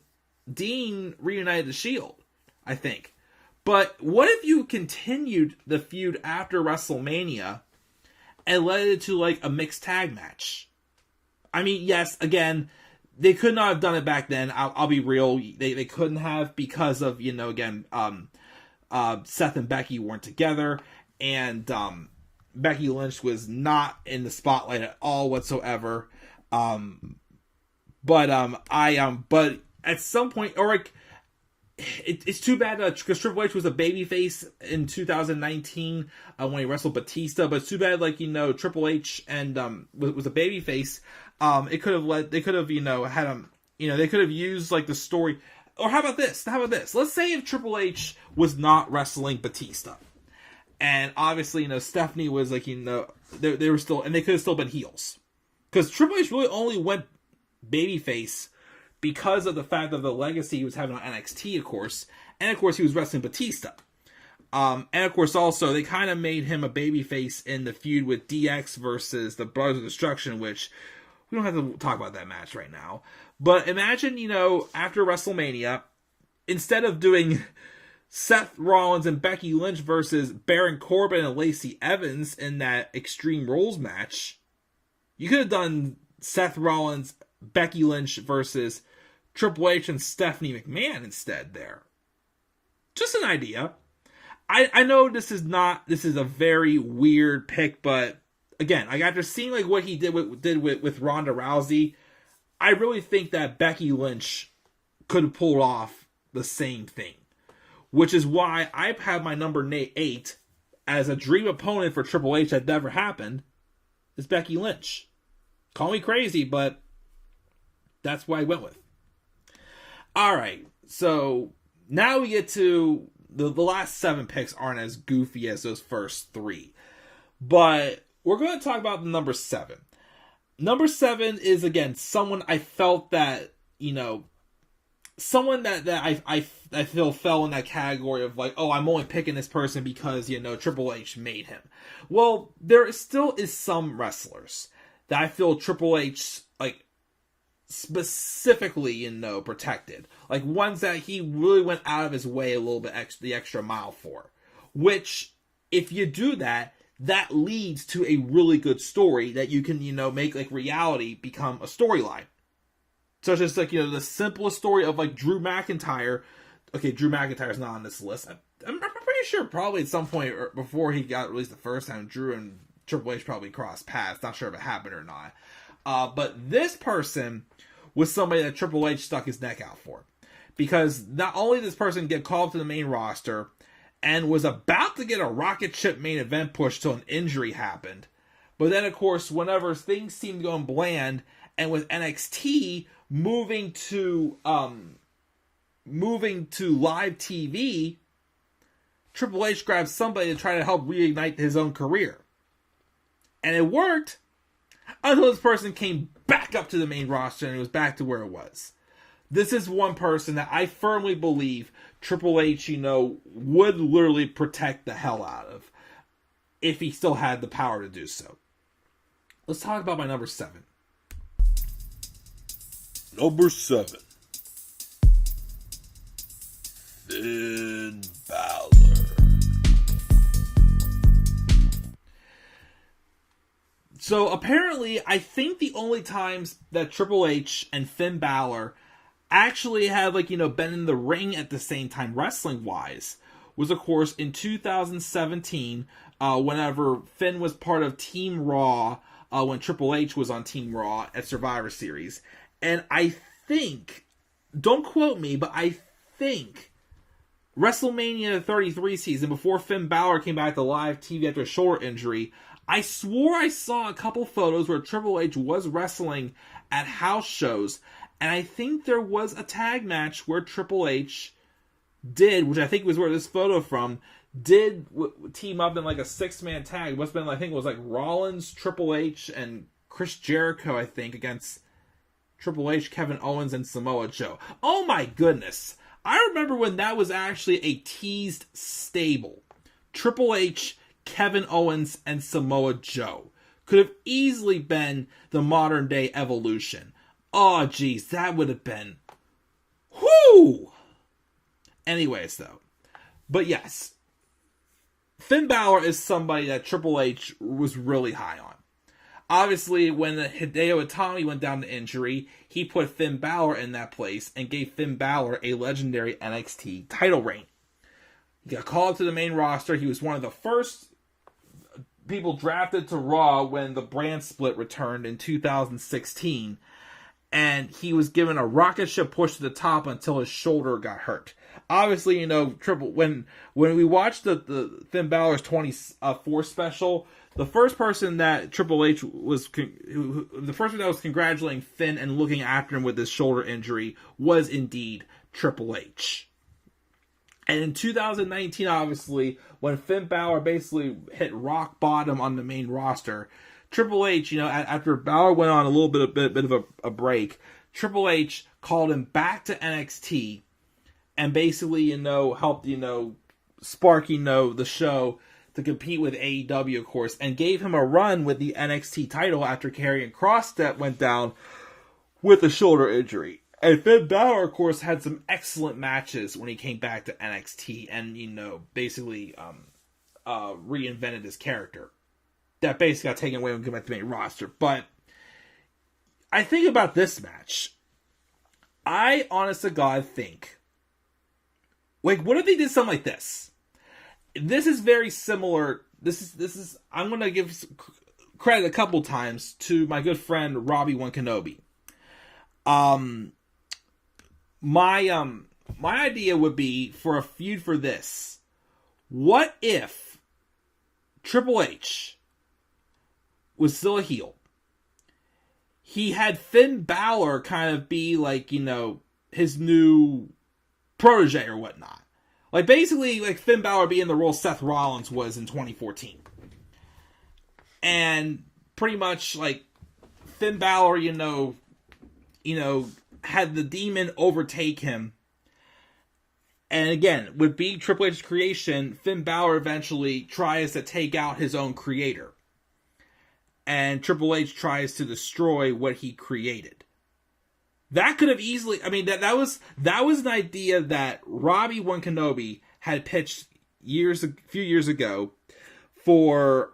Dean reunited the Shield. I think. But what if you continued the feud after WrestleMania and led it to like a mixed tag match? I mean, yes, again, they could not have done it back then. I'll be real. They couldn't have because of, Seth and Becky weren't together. And Becky Lynch was not in the spotlight at all whatsoever. But at some point, or like, it's too bad because Triple H was a babyface in 2019 when he wrestled Batista. But it's too bad, Triple H and was a babyface. They could have had him. They could have used like the story. Or how about this? Let's say if Triple H was not wrestling Batista, and obviously Stephanie was like they were still, and they could have still been heels, because Triple H really only went babyface because of the fact of the legacy he was having on NXT, of course. And of course, he was wrestling Batista. And of course, also, they kind of made him a babyface in the feud with DX versus the Brothers of Destruction, which we don't have to talk about that match right now. But imagine, after WrestleMania, instead of doing Seth Rollins and Becky Lynch versus Baron Corbin and Lacey Evans in that Extreme Rules match, you could have done Seth Rollins, Becky Lynch versus Triple H and Stephanie McMahon instead there. Just an idea. I know this is a very weird pick, but again, after seeing like what he did with Ronda Rousey, I really think that Becky Lynch could have pulled off the same thing. Which is why I have my number 8 as a dream opponent for Triple H that never happened, is Becky Lynch. Call me crazy, but that's what I went with. Alright, so now we get to the last 7 picks aren't as goofy as those first 3. But we're going to talk about the number 7. Number 7 is, again, someone I felt that, someone that I feel fell in that category of like, oh, I'm only picking this person because, Triple H made him. Well, there still is some wrestlers that I feel Triple H, like, specifically, protected. Like, ones that he really went out of his way a little bit the extra mile for. Which, if you do that, that leads to a really good story that you can, make, like, reality become a storyline. Such as, like, the simplest story of, like, Drew McIntyre. Okay, Drew McIntyre's not on this list. I'm pretty sure probably at some point before he got released the first time, Drew and Triple H probably crossed paths. Not sure if it happened or not. But this person was somebody that Triple H stuck his neck out for. Because not only did this person get called to the main roster and was about to get a rocket ship main event push till an injury happened, but then, of course, whenever things seemed going bland, and with NXT moving to live TV, Triple H grabbed somebody to try to help reignite his own career. And it worked until this person came back up to the main roster and it was back to where it was. This is one person that I firmly believe Triple H, would literally protect the hell out of if he still had the power to do so. Let's talk about my number 7. Number 7. Finn Balor. So apparently, I think the only times that Triple H and Finn Balor actually have, been in the ring at the same time wrestling-wise was, of course, in 2017, whenever Finn was part of Team Raw when Triple H was on Team Raw at Survivor Series. And I think, don't quote me, but I think WrestleMania 33 season, before Finn Balor came back to live TV after a shoulder injury, I swore I saw a couple photos where Triple H was wrestling at house shows, and I think there was a tag match where Triple H did, which I think was where this photo from, did team up in like a 6-man tag. It must have been, I think it was like Rollins, Triple H, and Chris Jericho, I think, against Triple H, Kevin Owens, and Samoa Joe. Oh my goodness. I remember when that was actually a teased stable. Triple H, Kevin Owens, and Samoa Joe could have easily been the modern day Evolution. Oh geez, that would have been... Whoo! Anyways though. But yes, Finn Balor is somebody that Triple H was really high on. Obviously, when Hideo Itami went down to injury, he put Finn Balor in that place and gave Finn Balor a legendary NXT title reign. He got called up to the main roster. He was one of the first people drafted to Raw when the brand split returned in 2016. And he was given a rocket ship push to the top until his shoulder got hurt. Obviously, when we watched the Finn Balor's 24 special, the first person that Triple H was, the first one that was congratulating Finn and looking after him with his shoulder injury was indeed Triple H. And in 2019, obviously, when Finn Balor basically hit rock bottom on the main roster, Triple H, after Balor went on a little bit of a break, Triple H called him back to NXT and basically, helped, spark, the show to compete with AEW, of course, and gave him a run with the NXT title after Karrion Kross that went down with a shoulder injury. And Finn Balor, of course, had some excellent matches when he came back to NXT and, basically reinvented his character. That basically got taken away when he came back to the main roster. But I think about this match. I, honest to God, think, what if they did something like this? This is very similar. This is. I'm gonna give credit a couple times to my good friend Robbie One Kenobi. My idea would be for a feud for this. What if Triple H was still a heel? He had Finn Balor kind of be like, his new protege or whatnot. Like, basically, like, Finn Balor being the role Seth Rollins was in 2014. And pretty much, like, Finn Balor, had the demon overtake him. And again, with being Triple H's creation, Finn Balor eventually tries to take out his own creator. And Triple H tries to destroy what he created. That could have easily, that was an idea that Robbie One Kenobi had pitched a few years ago for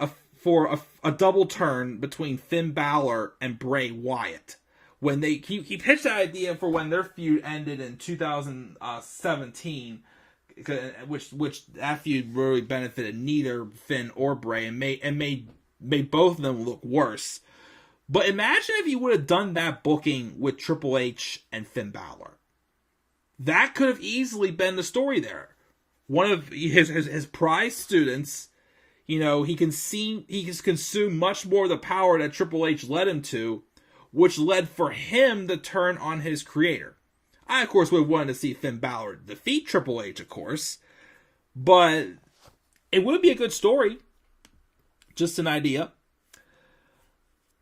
a double turn between Finn Balor and Bray Wyatt. When he pitched that idea for when their feud ended in 2017, which that feud really benefited neither Finn or Bray and made both of them look worse. But imagine if you would have done that booking with Triple H and Finn Balor. That could have easily been the story there. One of his prized students, he can consume much more of the power that Triple H led him to, which led for him to turn on his creator. I, of course, would have wanted to see Finn Balor defeat Triple H, of course. But it would be a good story. Just an idea.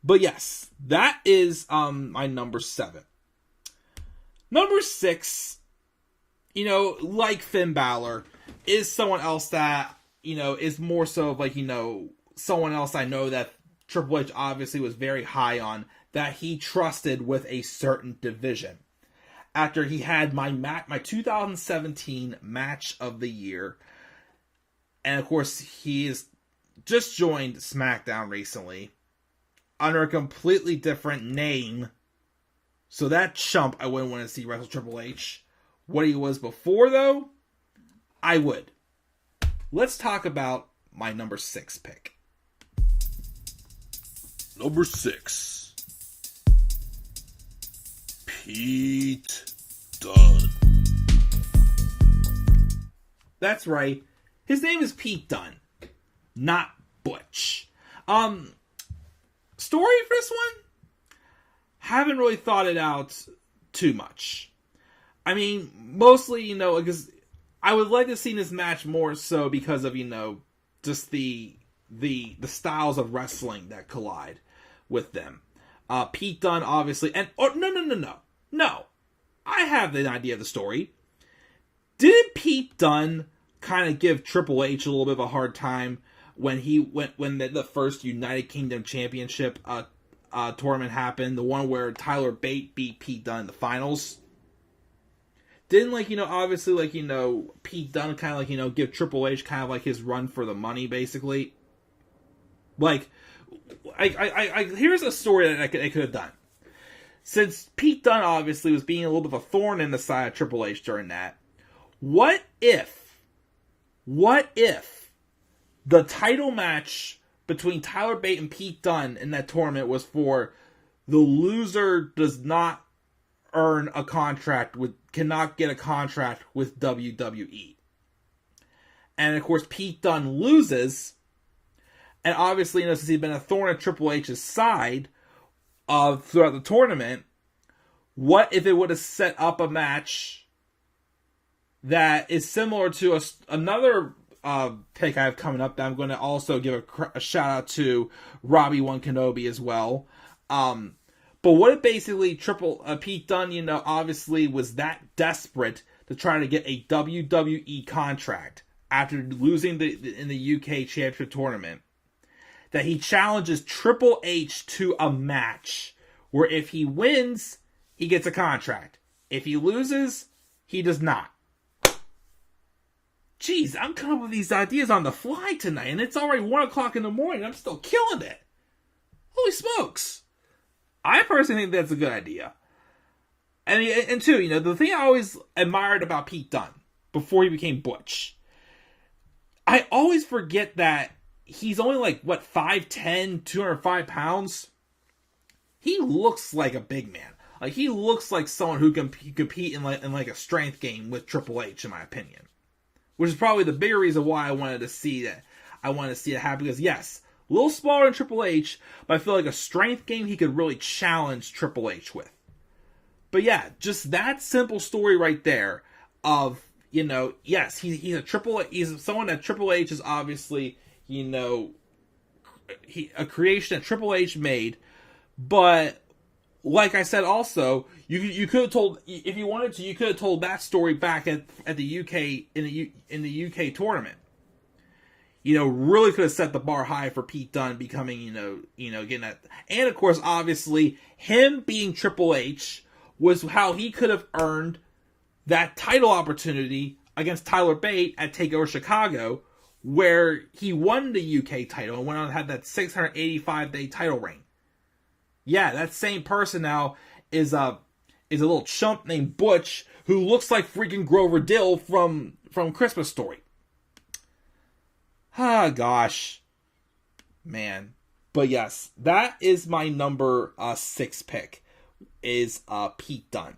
But yes, that is my number 7. Number 6, like Finn Balor, is someone else that, is more so of like, someone else I know that Triple H obviously was very high on, that he trusted with a certain division. After he had my 2017 match of the year. And of course, he has just joined SmackDown recently under a completely different name. So that chump I wouldn't want to see wrestle Triple H. What he was before, though, I would. Let's talk about my number 6 pick. Number 6. Pete Dunne. That's right. His name is Pete Dunne, not Butch. Story for this one? Haven't really thought it out too much. I mean, mostly, because I would like to see this match more so because of, just the styles of wrestling that collide with them. Pete Dunne, obviously, and no. I have the idea of the story. Didn't Pete Dunne kind of give Triple H a little bit of a hard time when the first United Kingdom Championship tournament happened? The one where Tyler Bate beat Pete Dunne in the finals. Didn't obviously Pete Dunne kind of give Triple H kind of his run for the money, basically. Here's a story that I could have done. Since Pete Dunne obviously was being a little bit of a thorn in the side of Triple H during that, what if the title match between Tyler Bate and Pete Dunne in that tournament was for the loser does not earn a contract cannot get a contract with WWE. And of course Pete Dunne loses, and obviously since he'd been a thorn in Triple H's side throughout the tournament, what if it would have set up a match that is similar to another pick I have coming up that I'm going to also give a shout out to Robbie One Kenobi as well. But what if basically Pete Dunne, obviously was that desperate to try to get a WWE contract after losing in the UK Championship Tournament, that he challenges Triple H to a match where if he wins, he gets a contract. If he loses, he does not. Jeez, I'm coming up with these ideas on the fly tonight, and it's already 1 o'clock in the morning, and I'm still killing it. Holy smokes. I personally think that's a good idea. And two, the thing I always admired about Pete Dunne before he became Butch, I always forget that he's only 5'10", 205 pounds. He looks like a big man. He looks like someone who can compete in a strength game with Triple H, in my opinion. Which is probably the bigger reason why I wanted to see that. I wanted to see it happen because, yes, a little smaller than Triple H, but I feel like a strength game he could really challenge Triple H with. But yeah, just that simple story right there of, yes, he's someone that Triple H is obviously, a creation that Triple H made, but like I said, also, you could have told, if you wanted to, you could have told that story back at the UK in the UK tournament. Really could have set the bar high for Pete Dunne becoming, getting that. And of course, obviously, him being Triple H was how he could have earned that title opportunity against Tyler Bate at TakeOver Chicago, where he won the UK title and went on and had that 685-day title reign. Yeah, that same person now is a little chump named Butch who looks like freaking Grover Dill from Christmas Story. Ah, gosh. Man. But yes, that is my number 6 pick, is Pete Dunne.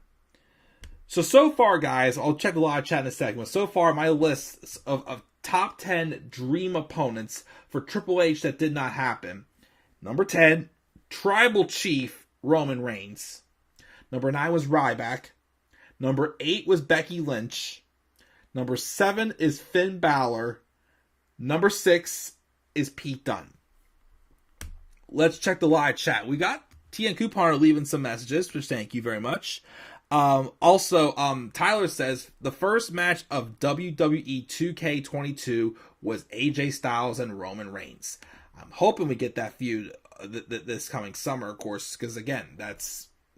So far, guys, I'll check the live chat in a second, but so far, my list of top 10 dream opponents for Triple H that did not happen. Number 10, Tribal Chief Roman Reigns. Number 9 was Ryback. Number 8 was Becky Lynch. Number 7 is Finn Balor. Number 6 is Pete Dunne. Let's check the live chat. We got TN Couponer leaving some messages, which thank you very much. Also, Tyler says the first match of WWE 2K22 was AJ Styles and Roman Reigns. I'm hoping we get that feud this coming summer, of course, because again,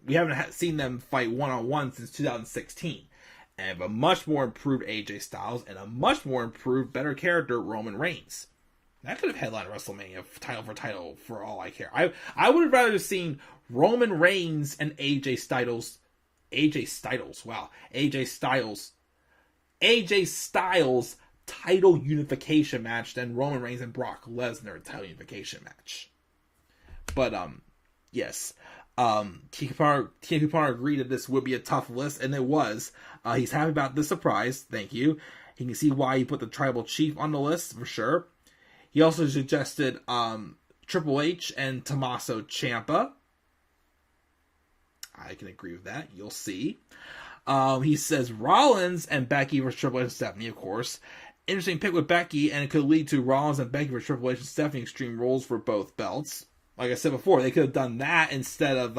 we haven't seen them fight one-on-one since 2016. And a much more improved AJ Styles and a much more improved, better character, Roman Reigns. That could have headlined WrestleMania title for title for all I care. I would have rather have seen Roman Reigns and AJ Styles title unification match than Roman Reigns and Brock Lesnar title unification match. But yes. TNP agreed that this would be a tough list, and it was. He's happy about this surprise. Thank you. He can see why he put the Tribal Chief on the list for sure. He also suggested Triple H and Tommaso Ciampa. I can agree with that. You'll see. He says Rollins and Becky versus Triple H and Stephanie, of course. Interesting pick with Becky, and it could lead to Rollins and Becky versus Triple H and Stephanie Extreme Rules for both belts. Like I said before, they could have done that instead of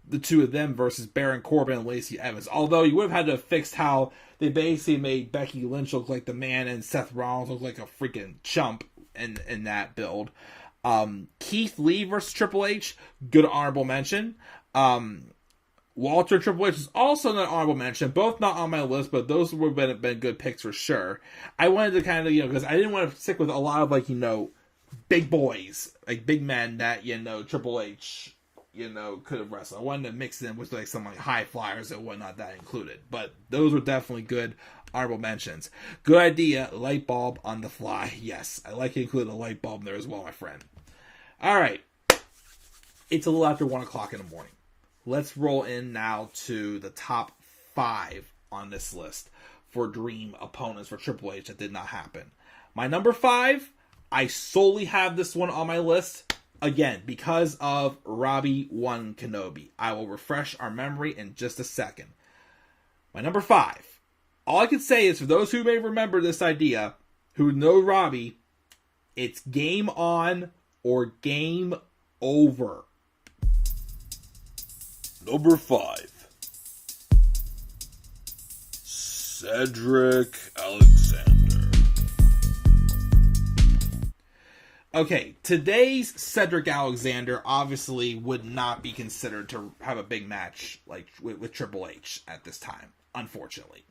the two of them versus Baron Corbin and Lacey Evans. Although you would have had to have fixed how they basically made Becky Lynch look like the man and Seth Rollins look like a freaking chump in that build. Keith Lee versus Triple H, good honorable mention. Walter Triple H is also an honorable mention. Both not on my list, but those would have been good picks for sure. I wanted to kind of, because I didn't want to stick with a lot of big boys, like big men that, Triple H, could have wrestled. I wanted to mix in with some high flyers and whatnot that included. But those were definitely good honorable mentions. Good idea. Light bulb on the fly. Yes, I like to include a light bulb there as well, my friend. All right. It's a little after 1 o'clock in the morning. Let's roll in now to the top 5 on this list for dream opponents for Triple H that did not happen. My number 5, I solely have this one on my list, again, because of Robbie 1 Kenobi. I will refresh our memory in just a second. My number 5. All I can say is, for those who may remember this idea, who know Robbie, it's game on or game over. Number 5. Cedric Alexander. Okay, today's Cedric Alexander obviously would not be considered to have a big match with Triple H at this time, unfortunately.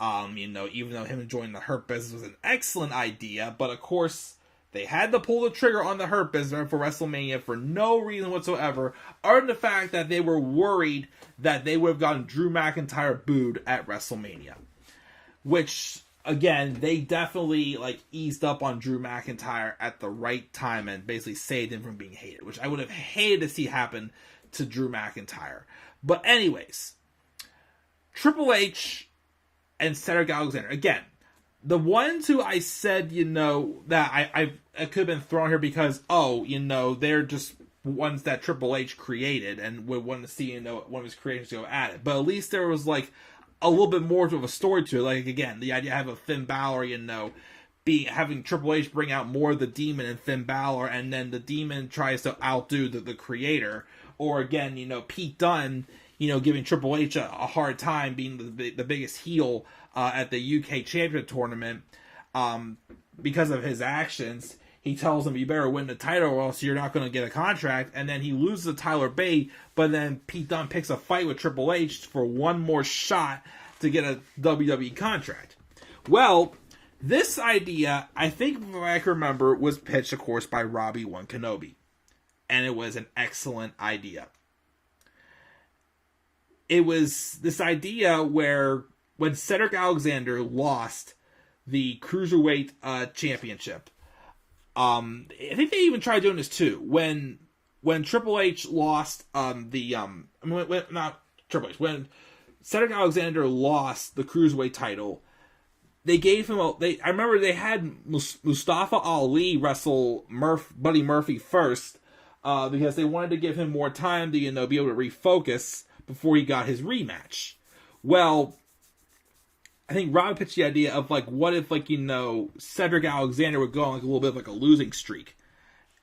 Even though him joining the Hurt Business was an excellent idea, but of course they had to pull the trigger on the Hurt Business for WrestleMania for no reason whatsoever, other than the fact that they were worried that they would have gotten Drew McIntyre booed at WrestleMania. Which, again, they definitely eased up on Drew McIntyre at the right time and basically saved him from being hated, which I would have hated to see happen to Drew McIntyre. But anyways, Triple H and Cedric Alexander, again, the ones who I said, that I could have been thrown here because, they're just ones that Triple H created and would want to see, one of his creations go at it. But at least there was, a little bit more of a story to it. Again, the idea of Finn Balor, having Triple H bring out more of the Demon in Finn Balor, and then the Demon tries to outdo the creator. Or, again, Pete Dunne, giving Triple H a hard time being the biggest heel at the UK Championship Tournament because of his actions. He tells him, you better win the title or else you're not going to get a contract. And then he loses to Tyler Bate, but then Pete Dunne picks a fight with Triple H for one more shot to get a WWE contract. Well, this idea, I think if I can remember, was pitched, of course, by Robbie 1 Kenobi. And it was an excellent idea. It was this idea where when Cedric Alexander lost the Cruiserweight Championship, I think they even tried doing this too. When Triple H lost when Cedric Alexander lost the Cruiserweight title, they gave him I remember they had Mustafa Ali wrestle Buddy Murphy first because they wanted to give him more time to be able to refocus before he got his rematch. Well, I think Rob pitched the idea of what if Cedric Alexander would go on a little bit of a losing streak,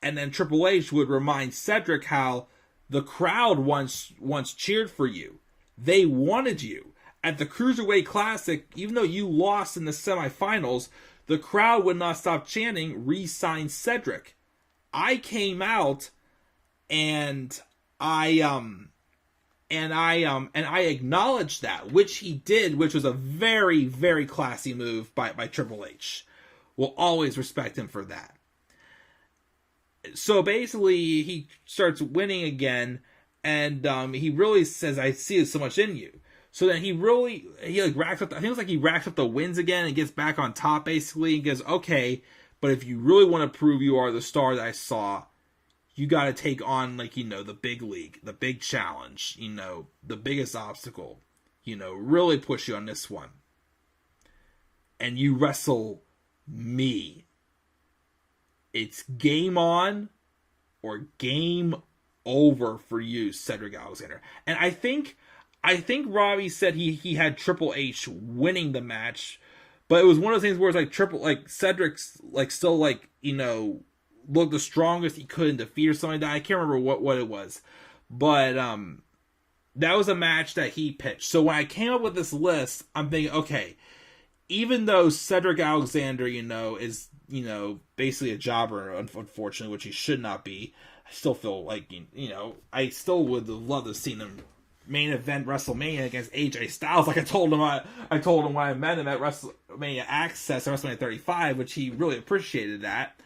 and then Triple H would remind Cedric how the crowd once cheered for you. They wanted you at the Cruiserweight Classic, even though you lost in the semifinals. The crowd would not stop chanting, "Re-sign Cedric." I came out and I acknowledged that, which he did, which was a very, very classy move by Triple H. We'll always respect him for that. So basically, he starts winning again, and he really says, "I see so much in you." So then he racks up. I think it was he racks up the wins again and gets back on top basically, and goes, "Okay, but if you really want to prove you are the star that I saw, you got to take on, like, the big league, the big challenge, the biggest obstacle, really push you on this one. And you wrestle me. It's game on or game over for you, Cedric Alexander. And I think Robbie said he had Triple H winning the match, but it was one of those things where it's like Cedric's still looked the strongest he could in defeat or something like that. I can't remember what it was, but that was a match that he pitched. So when I came up with this list, I'm thinking, okay, even though Cedric Alexander, is basically a jobber, unfortunately, which he should not be, I still feel like I still would have loved to have seen him main event WrestleMania against AJ Styles. Like I told him when I met him at WrestleMania Access at WrestleMania 35, which he really appreciated that.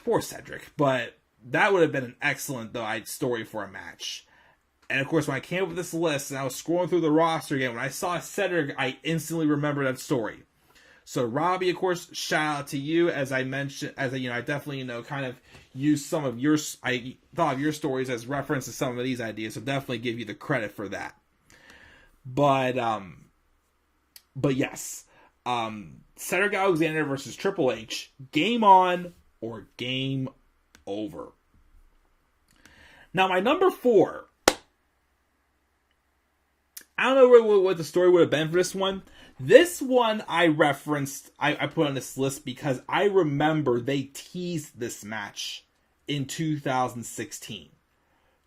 Poor Cedric, but that would have been an excellent story for a match. And of course, when I came up with this list and I was scrolling through the roster again, when I saw Cedric, I instantly remembered that story. So Robbie, of course, shout out to you. As I mentioned, I definitely kind of used some of I thought of your stories as reference to some of these ideas, so definitely give you the credit for that. But yes, Cedric Alexander versus Triple H, game on or game over. Now my number 4. I don't know what the story would have been for this one. This one I referenced, I put on this list because I remember they teased this match in 2016.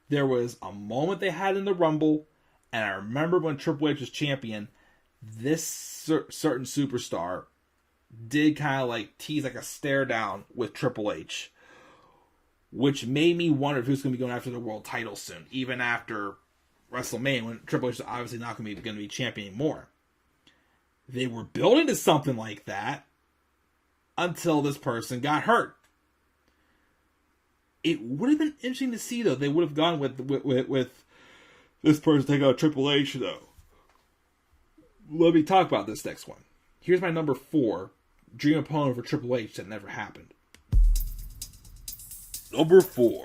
There was a moment they had in the Rumble, and I remember when Triple H was champion, this certain superstar did kind of tease a stare down with Triple H, which made me wonder who's going to be going after the world title soon, even after WrestleMania, when Triple H is obviously not going to be champion anymore. They were building to something like that until this person got hurt. It would have been interesting to see, though. They would have gone with this person taking out Triple H, though. Let me talk about this next one. Here's my number 4 dream opponent for Triple H that never happened. Number 4.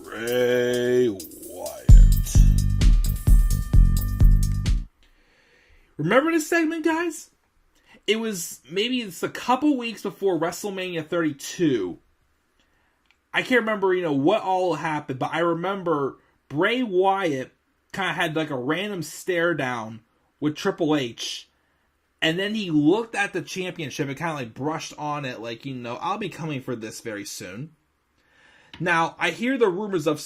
Bray Wyatt. Remember this segment, guys? It was maybe it's a couple weeks before WrestleMania 32. I can't remember, what all happened, but I remember Bray Wyatt kind of had a random stare down with Triple H, and then he looked at the championship and kind of brushed on it I'll be coming for this very soon. Now, I hear the rumors of,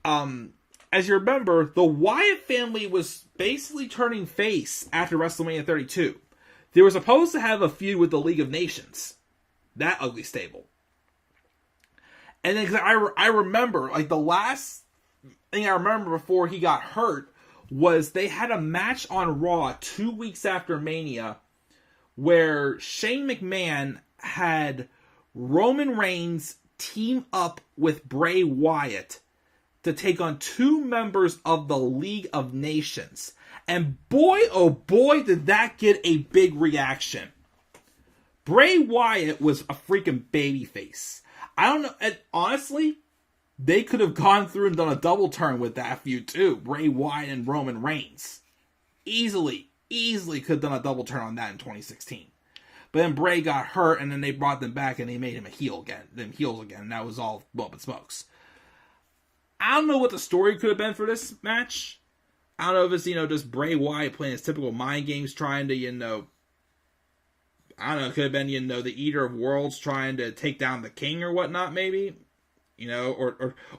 as you remember, the Wyatt family was basically turning face after WrestleMania 32. They were supposed to have a feud with the League of Nations. That ugly stable. And then I remember, the last thing I remember before he got hurt was they had a match on Raw 2 weeks after Mania where Shane McMahon had Roman Reigns team up with Bray Wyatt to take on 2 members of the League of Nations. And boy, oh boy, did that get a big reaction. Bray Wyatt was a freaking babyface. I don't know, and honestly, they could have gone through and done a double turn with that feud too. Bray Wyatt and Roman Reigns. Easily could have done a double turn on that in 2016. But then Bray got hurt, and then they brought them back, and they made him heels again, and that was all bump and smokes. I don't know what the story could have been for this match. I don't know if it's, just Bray Wyatt playing his typical mind games, trying to, I don't know, it could have been, the Eater of Worlds trying to take down the King or whatnot, maybe.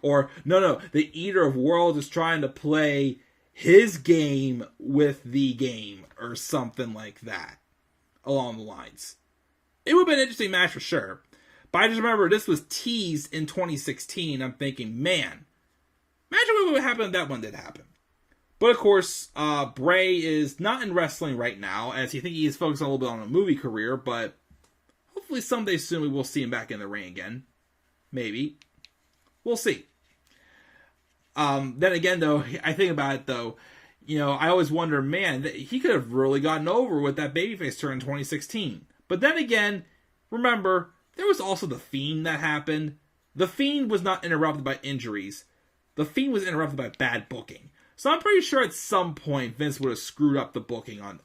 Or no, the Eater of Worlds is trying to play his game with the game, or something like that. Along the lines. It would have been an interesting match for sure. But I just remember this was teased in 2016. I'm thinking, man, imagine what would happen if that one did happen. But of course, Bray is not in wrestling right now, as he is focused a little bit on a movie career, but hopefully someday soon we will see him back in the ring again. Maybe. We'll see. Then again, though, I think about it, though, I always wonder, man, he could have really gotten over with that babyface turn in 2016. But then again, remember, there was also The Fiend that happened. The Fiend was not interrupted by injuries. The Fiend was interrupted by bad booking. So I'm pretty sure at some point Vince would have screwed up the booking on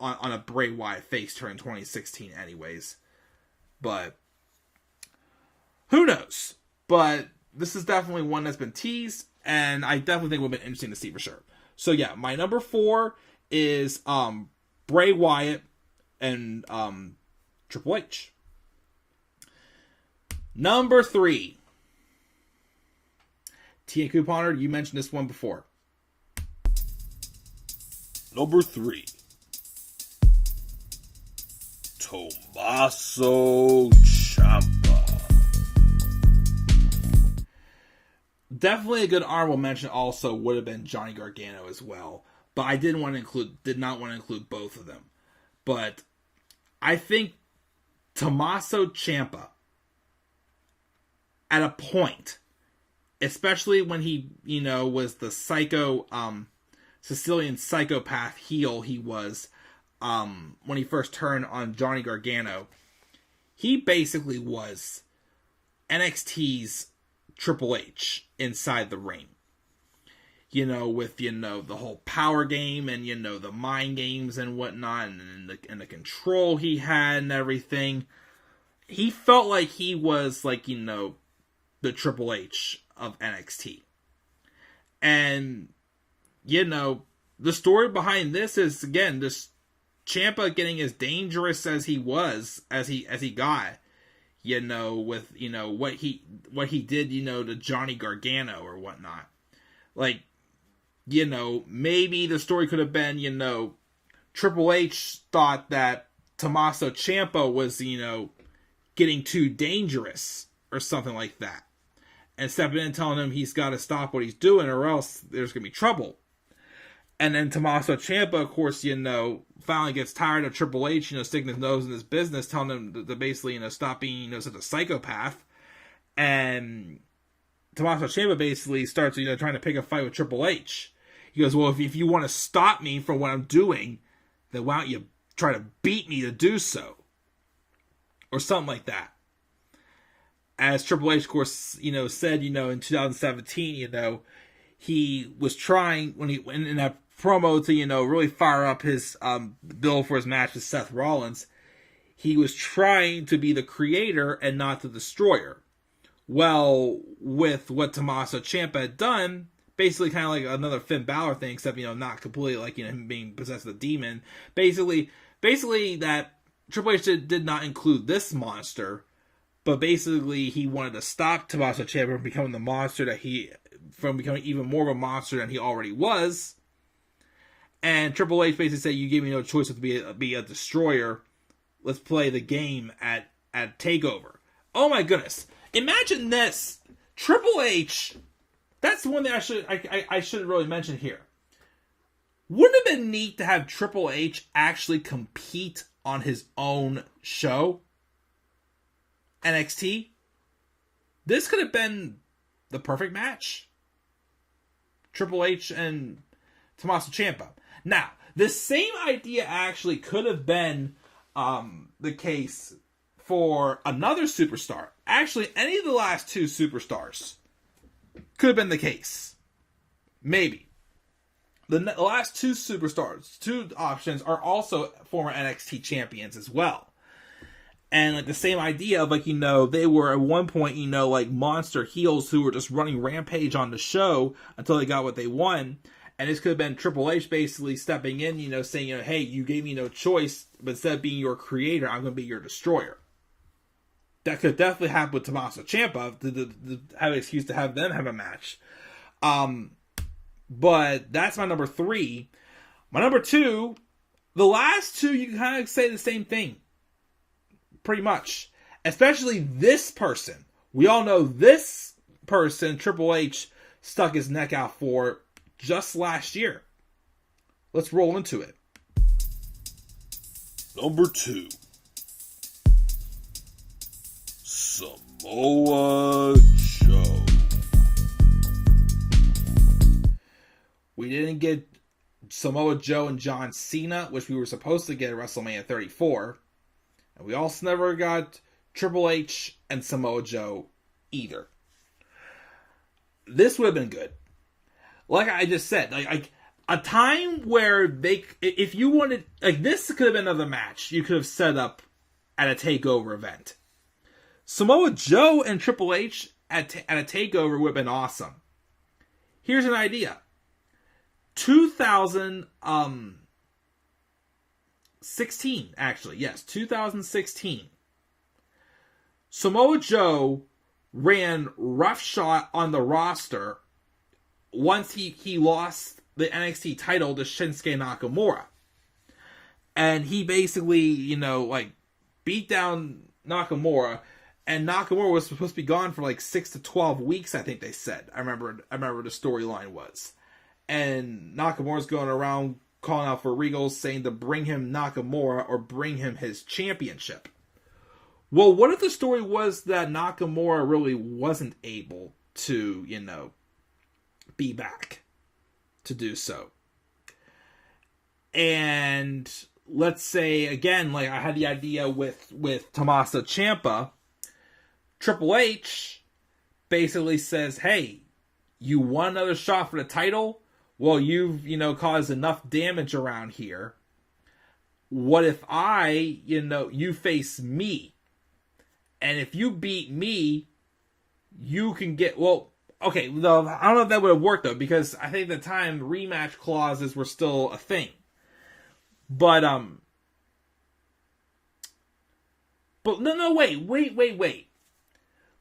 a Bray Wyatt face turn in 2016 anyways. But who knows? But this is definitely one that's been teased, and I definitely think it would have been interesting to see for sure. So yeah, my number 4 is Bray Wyatt and Triple H. Number 3. T.A. Couponer, you mentioned this one before. Number 3. Tommaso Ciampa. Definitely a good honorable mention also would have been Johnny Gargano as well. But I did not want to include both of them. But I think Tommaso Ciampa, at a point, especially when he, was the Sicilian psychopath heel he was, when he first turned on Johnny Gargano, he basically was NXT's Triple H inside the ring. With, the whole power game and, the mind games and whatnot, and the control he had and everything. He felt like he was, the Triple H of NXT. And, the story behind this is, again, this Ciampa getting as dangerous as he was, as he got, with, what he did, to Johnny Gargano or whatnot. Maybe the story could have been, Triple H thought that Tommaso Ciampa was, getting too dangerous or something like that. And stepping in and telling him he's got to stop what he's doing or else there's going to be trouble. And then Tommaso Ciampa, of course, finally gets tired of Triple H, sticking his nose in his business, telling him to basically, stop being, such a psychopath. And Tommaso Ciampa basically starts, trying to pick a fight with Triple H. He goes, well, if you want to stop me from what I'm doing, then why don't you try to beat me to do so? Or something like that. As Triple H, of course, said, in 2017, he was trying, when he went in that promo to, really fire up his bill for his match with Seth Rollins, he was trying to be the creator and not the destroyer. Well, with what Tommaso Ciampa had done, basically kind of like another Finn Balor thing, except, not completely like, him being possessed with a demon. Basically that Triple H did not include this monster, but basically he wanted to stop Tommaso Ciampa from becoming the monster from becoming even more of a monster than he already was. And Triple H basically said, you gave me no choice but to be a destroyer. Let's play the game at TakeOver. Oh my goodness. Imagine this. Triple H, that's one thing I should really mention here. Wouldn't it have been neat to have Triple H actually compete on his own show? NXT? This could have been the perfect match. Triple H and Tommaso Ciampa. Now, the same idea actually could have been the case for another superstar. Actually, any of the last 2 superstars could have been the case. Maybe. The last 2 superstars, 2 options, are also former NXT champions as well. And the same idea of they were at one point, monster heels who were just running rampage on the show until they got what they won. And this could have been Triple H basically stepping in, saying, hey, you gave me no choice, but instead of being your creator, I'm going to be your destroyer. That could definitely happen with Tommaso Ciampa to have an excuse to have them have a match. But that's my number 3. My number 2, the last 2, you can kind of say the same thing. Pretty much. Especially this person. We all know this person, Triple H, stuck his neck out for just last year. Let's roll into it. Number 2. Samoa Joe. We didn't get Samoa Joe and John Cena, which we were supposed to get at WrestleMania 34. And we also never got Triple H and Samoa Joe either. This would have been good. Like I just said, like a time where if you wanted, like this could have been another match you could have set up at a takeover event. Samoa Joe and Triple H at a takeover would have been awesome. Here's an idea. 2016, actually, yes, 2016. Samoa Joe ran roughshod on the roster once he lost the NXT title to Shinsuke Nakamura. And he basically, beat down Nakamura, and Nakamura was supposed to be gone for like 6 to 12 weeks, I think they said. I remember the storyline was. And Nakamura's going around calling out for Regal, saying to bring him Nakamura or bring him his championship. Well, what if the story was that Nakamura really wasn't able to, be back to do so? And let's say, again, like I had the idea with Tommaso Ciampa, Triple H basically says, hey, you want another shot for the title? Well, you've, caused enough damage around here. What if you face me? And if you beat me, you can get, okay, though, I don't know if that would have worked, though, because I think at the time rematch clauses were still a thing. But no, wait.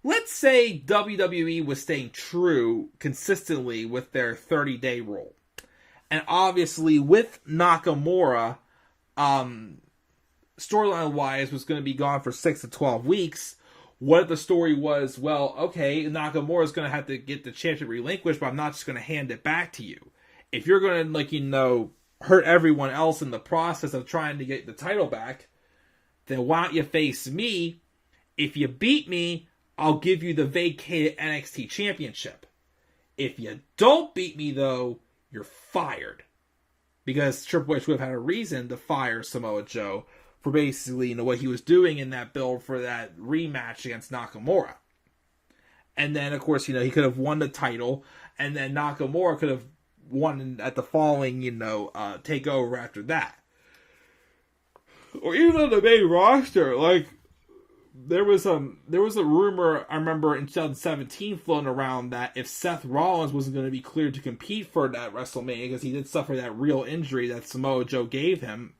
Let's say WWE was staying true consistently with their 30-day rule. And obviously with Nakamura, storyline-wise, was going to be gone for 6 to 12 weeks. What if the story was, well, okay, Nakamura's going to have to get the championship relinquished, but I'm not just going to hand it back to you. If you're going to, hurt everyone else in the process of trying to get the title back, then why don't you face me? If you beat me, I'll give you the vacated NXT championship. If you don't beat me, though, you're fired. Because Triple H would have had a reason to fire Samoa Joe for basically, what he was doing in that build for that rematch against Nakamura. And then, of course, he could have won the title, and then Nakamura could have won at the following, takeover after that. Or even on the main roster, like, there was a rumor, I remember, in 2017 floating around that if Seth Rollins wasn't going to be cleared to compete for that WrestleMania, because he did suffer that real injury that Samoa Joe gave him,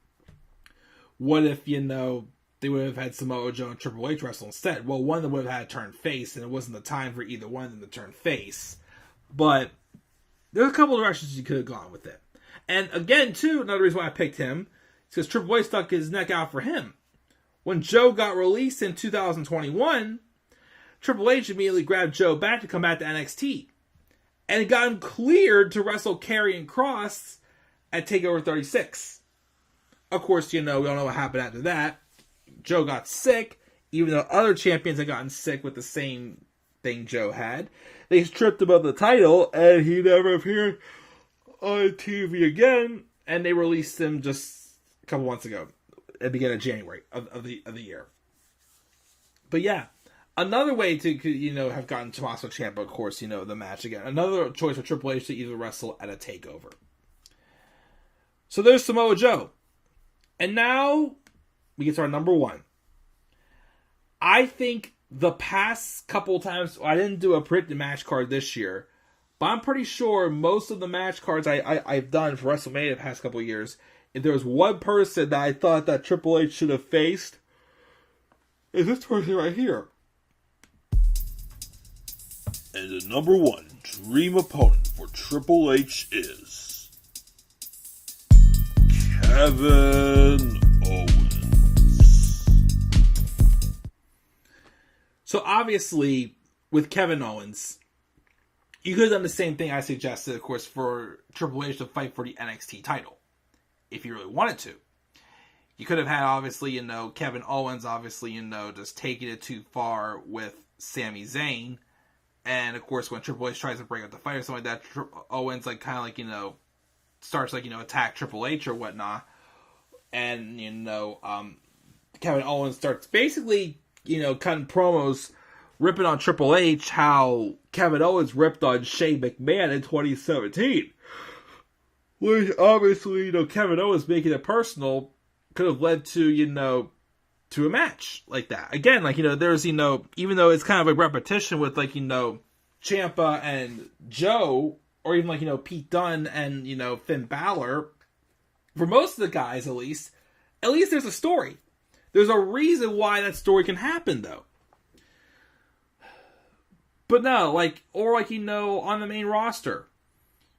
what if, they would have had Samoa Joe and Triple H wrestle instead? Well, one of them would have had to turn face, and it wasn't the time for either one of them to turn face. But there's a couple of directions you could have gone with it. And again, too, another reason why I picked him is because Triple H stuck his neck out for him. When Joe got released in 2021, Triple H immediately grabbed Joe back to come back to NXT. And it got him cleared to wrestle Karrion Kross at TakeOver 36. Of course, we all know what happened after that. Joe got sick, even though other champions had gotten sick with the same thing Joe had. They stripped him of the title, and he never appeared on TV again. And they released him just a couple months ago, at the beginning of January of the year. But yeah, another way to have gotten Tommaso Ciampa, of course, the match again. Another choice for Triple H to either wrestle at a takeover. So there's Samoa Joe. And now we get to our number one. I think the past couple times, I didn't do a predicted match card this year, but I'm pretty sure most of the match cards I've done for WrestleMania the past couple of years, if there was one person that I thought that Triple H should have faced, is this person right here. And the number one dream opponent for Triple H is Kevin Owens. So obviously, with Kevin Owens, you could have done the same thing I suggested, of course, for Triple H to fight for the NXT title, if you really wanted to. You could have had, obviously, Kevin Owens, obviously, just taking it too far with Sami Zayn. And, of course, when Triple H tries to break up the fight or something like that, Owens, starts, attack Triple H or whatnot. And, Kevin Owens starts basically, cutting promos, ripping on Triple H, how Kevin Owens ripped on Shane McMahon in 2017. Which, obviously, Kevin Owens making it personal could have led to, to a match like that. Again, there's, even though it's kind of a repetition with, Ciampa and Joe, or even, Pete Dunne and, Finn Balor, for most of the guys, at least there's a story. There's a reason why that story can happen, though. But no, on the main roster,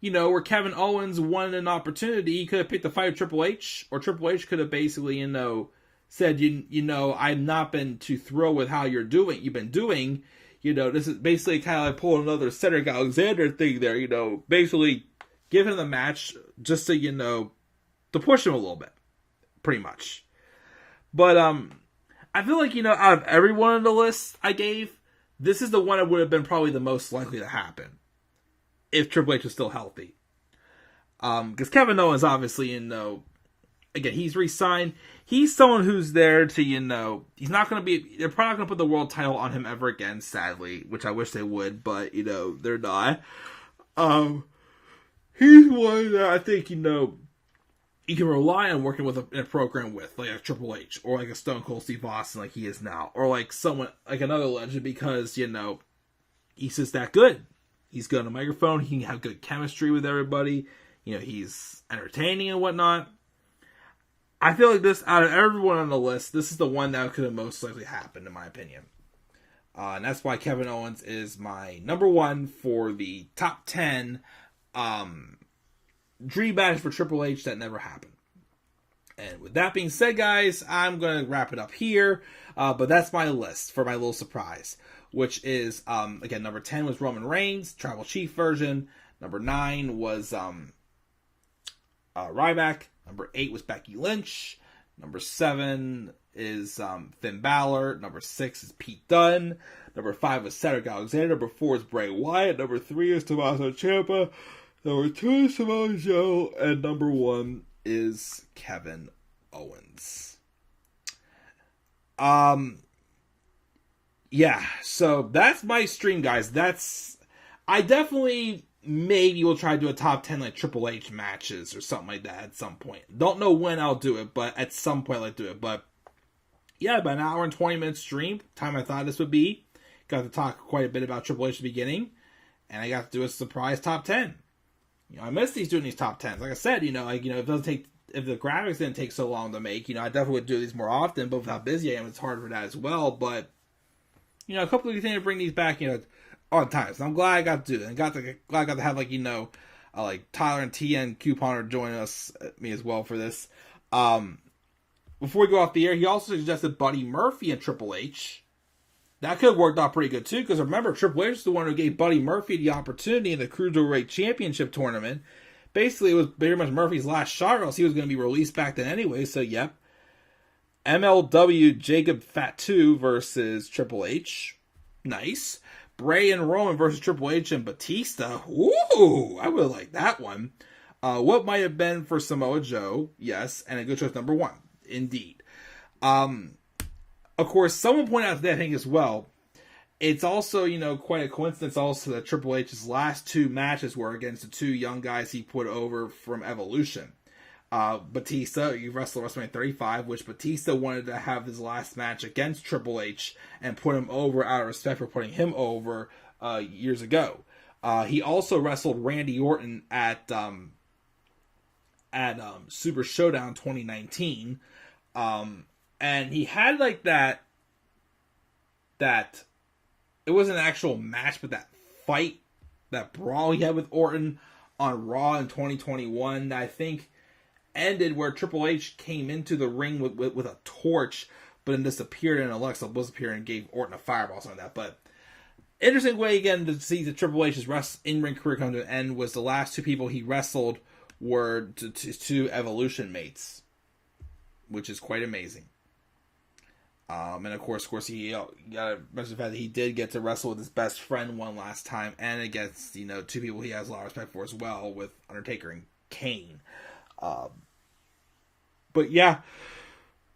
where Kevin Owens wanted an opportunity, he could have picked the fight with Triple H, or Triple H could have basically, said, I've not been too thrilled with how you've been doing. This is basically kind of like pulling another Cedric Alexander thing there, basically give him the match just to, to push him a little bit, pretty much. But, I feel like, out of everyone on the list I gave, this is the one that would have been probably the most likely to happen if Triple H was still healthy. Because Kevin Owens, obviously, again, he's re-signed. He's someone who's there to, he's not going to be, they're probably not going to put the world title on him ever again, sadly, which I wish they would, but, they're not. He's one that I think, you can rely on working with in a program with, like a Triple H, or like a Stone Cold Steve Austin like he is now, or like someone, like another legend, because, he's just that good. He's good on the microphone, he can have good chemistry with everybody, he's entertaining and whatnot. I feel like this, out of everyone on the list, this is the one that could have most likely happened, in my opinion. And that's why Kevin Owens is my number one for the top 10 dream match for Triple H that never happened. And with that being said, guys, I'm going to wrap it up here. But that's my list for my little surprise, which is, again, number 10 was Roman Reigns, Tribal Chief version. Number 9 was Ryback. Number 8 was Becky Lynch. Number 7 is Finn Balor. Number 6 is Pete Dunne. Number 5 was Cedric Alexander. Number 4 is Bray Wyatt. Number 3 is Tommaso Ciampa. Number 2 is Samoa Joe. And number 1 is Kevin Owens. Yeah, so that's my stream, guys. I definitely maybe will try to do a top 10 like Triple H matches or something like that at some point. Don't know when I'll do it, but at some point I'll do it. But yeah, about an hour and 20 minutes stream, time I thought this would be. Got to talk quite a bit about Triple H at the beginning, and I got to do a surprise top 10. I miss doing these top 10s. Like I said, if it doesn't take, if the graphics didn't take so long to make, I definitely would do these more often, but with how busy I am, it's hard for that as well. But, a couple of things to bring these back, on time. So I'm glad I got to do it. And glad I got to have, like Tyler and TN Couponer join me as well for this. Before we go off the air, he also suggested Buddy Murphy and Triple H. That could have worked out pretty good too, because remember, Triple H is the one who gave Buddy Murphy the opportunity in the Cruiserweight Championship tournament. Basically, it was very much Murphy's last shot, or else he was going to be released back then anyway, so yep. MLW Jacob Fatu versus Triple H. Nice. Bray and Roman versus Triple H and Batista. Ooh, I would like that one. What might have been for Samoa Joe? Yes, and a good choice number 1. Indeed. Of course, someone pointed out that thing as well. It's also, quite a coincidence also that Triple H's last 2 matches were against the 2 young guys he put over from Evolution. Batista, you wrestled WrestleMania 35, which Batista wanted to have his last match against Triple H and put him over out of respect for putting him over years ago. He also wrestled Randy Orton at Super Showdown 2019. And he had like that it wasn't an actual match, but that fight, that brawl he had with Orton on Raw in 2021, that I think ended where Triple H came into the ring with a torch, but then disappeared, and Alexa Bliss appeared and gave Orton a fireball, something like that. But interesting way again to see the Triple H's in-ring career come to an end was the last 2 people he wrestled were 2 Evolution mates, which is quite amazing. And of course, he got to mention the fact that he did get to wrestle with his best friend one last time, and against 2 people he has a lot of respect for as well, with Undertaker and Kane. But yeah,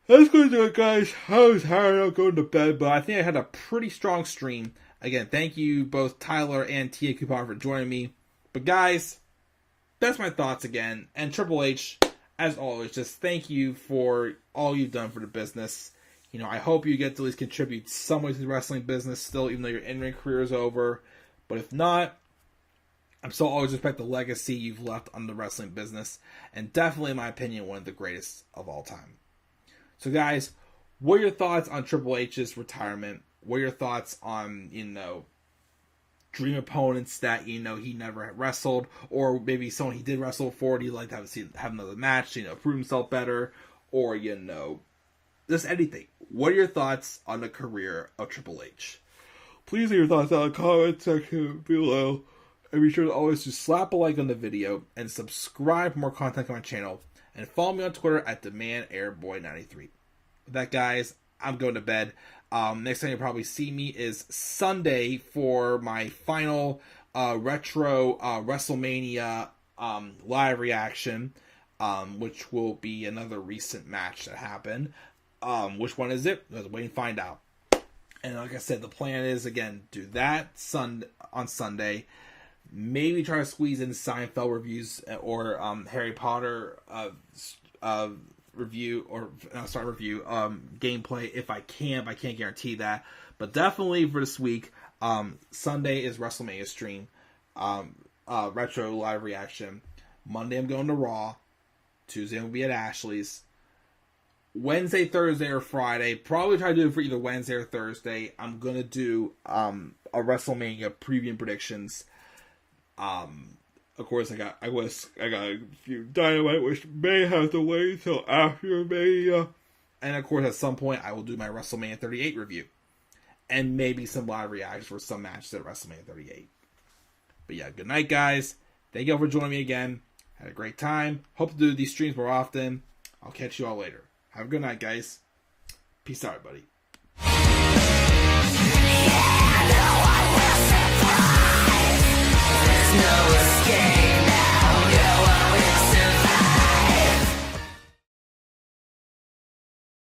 That's going to do it, guys. I was tired. I'm going to bed, but I think I had a pretty strong stream. Again, thank you both Tyler and Tia Coupon for joining me. But guys, that's my thoughts again. And Triple H, as always, just thank you for all you've done for the business. You know, I hope you get to at least contribute some way to the wrestling business still, even though your in-ring career is over. But if not, I'm still always respect the legacy you've left on the wrestling business. And definitely, in my opinion, one of the greatest of all time. So guys, what are your thoughts on Triple H's retirement? What are your thoughts on, dream opponents that, he never wrestled? Or maybe someone he did wrestle for, he'd like to have another match, prove himself better? Or, just anything. What are your thoughts on the career of Triple H? Please leave your thoughts down in the comment section below. And be sure to always just slap a like on the video and subscribe for more content on my channel. And follow me on Twitter at TheManAirboy93. With that, guys, I'm going to bed. Next time you'll probably see me is Sunday for my final retro WrestleMania live reaction, which will be another recent match that happened. Which one is it? Let's wait and find out. And like I said, the plan is, again, do that on Sunday. Maybe try to squeeze in Seinfeld reviews or Harry Potter review gameplay if I can. But I can't guarantee that. But definitely for this week, Sunday is WrestleMania stream, retro live reaction. Monday I'm going to Raw. Tuesday I'm going to be at Ashley's. Wednesday, Thursday, or Friday. Probably try to do it for either Wednesday or Thursday. I'm going to do a WrestleMania preview and predictions. Of course, I got a few Dynamite, which may have to wait until after Mania. And of course, at some point, I will do my WrestleMania 38 review. And maybe some live reactions for some matches at WrestleMania 38. But yeah, good night, guys. Thank you all for joining me again. Had a great time. Hope to do these streams more often. I'll catch you all later. Have a good night, guys. Peace out, everybody.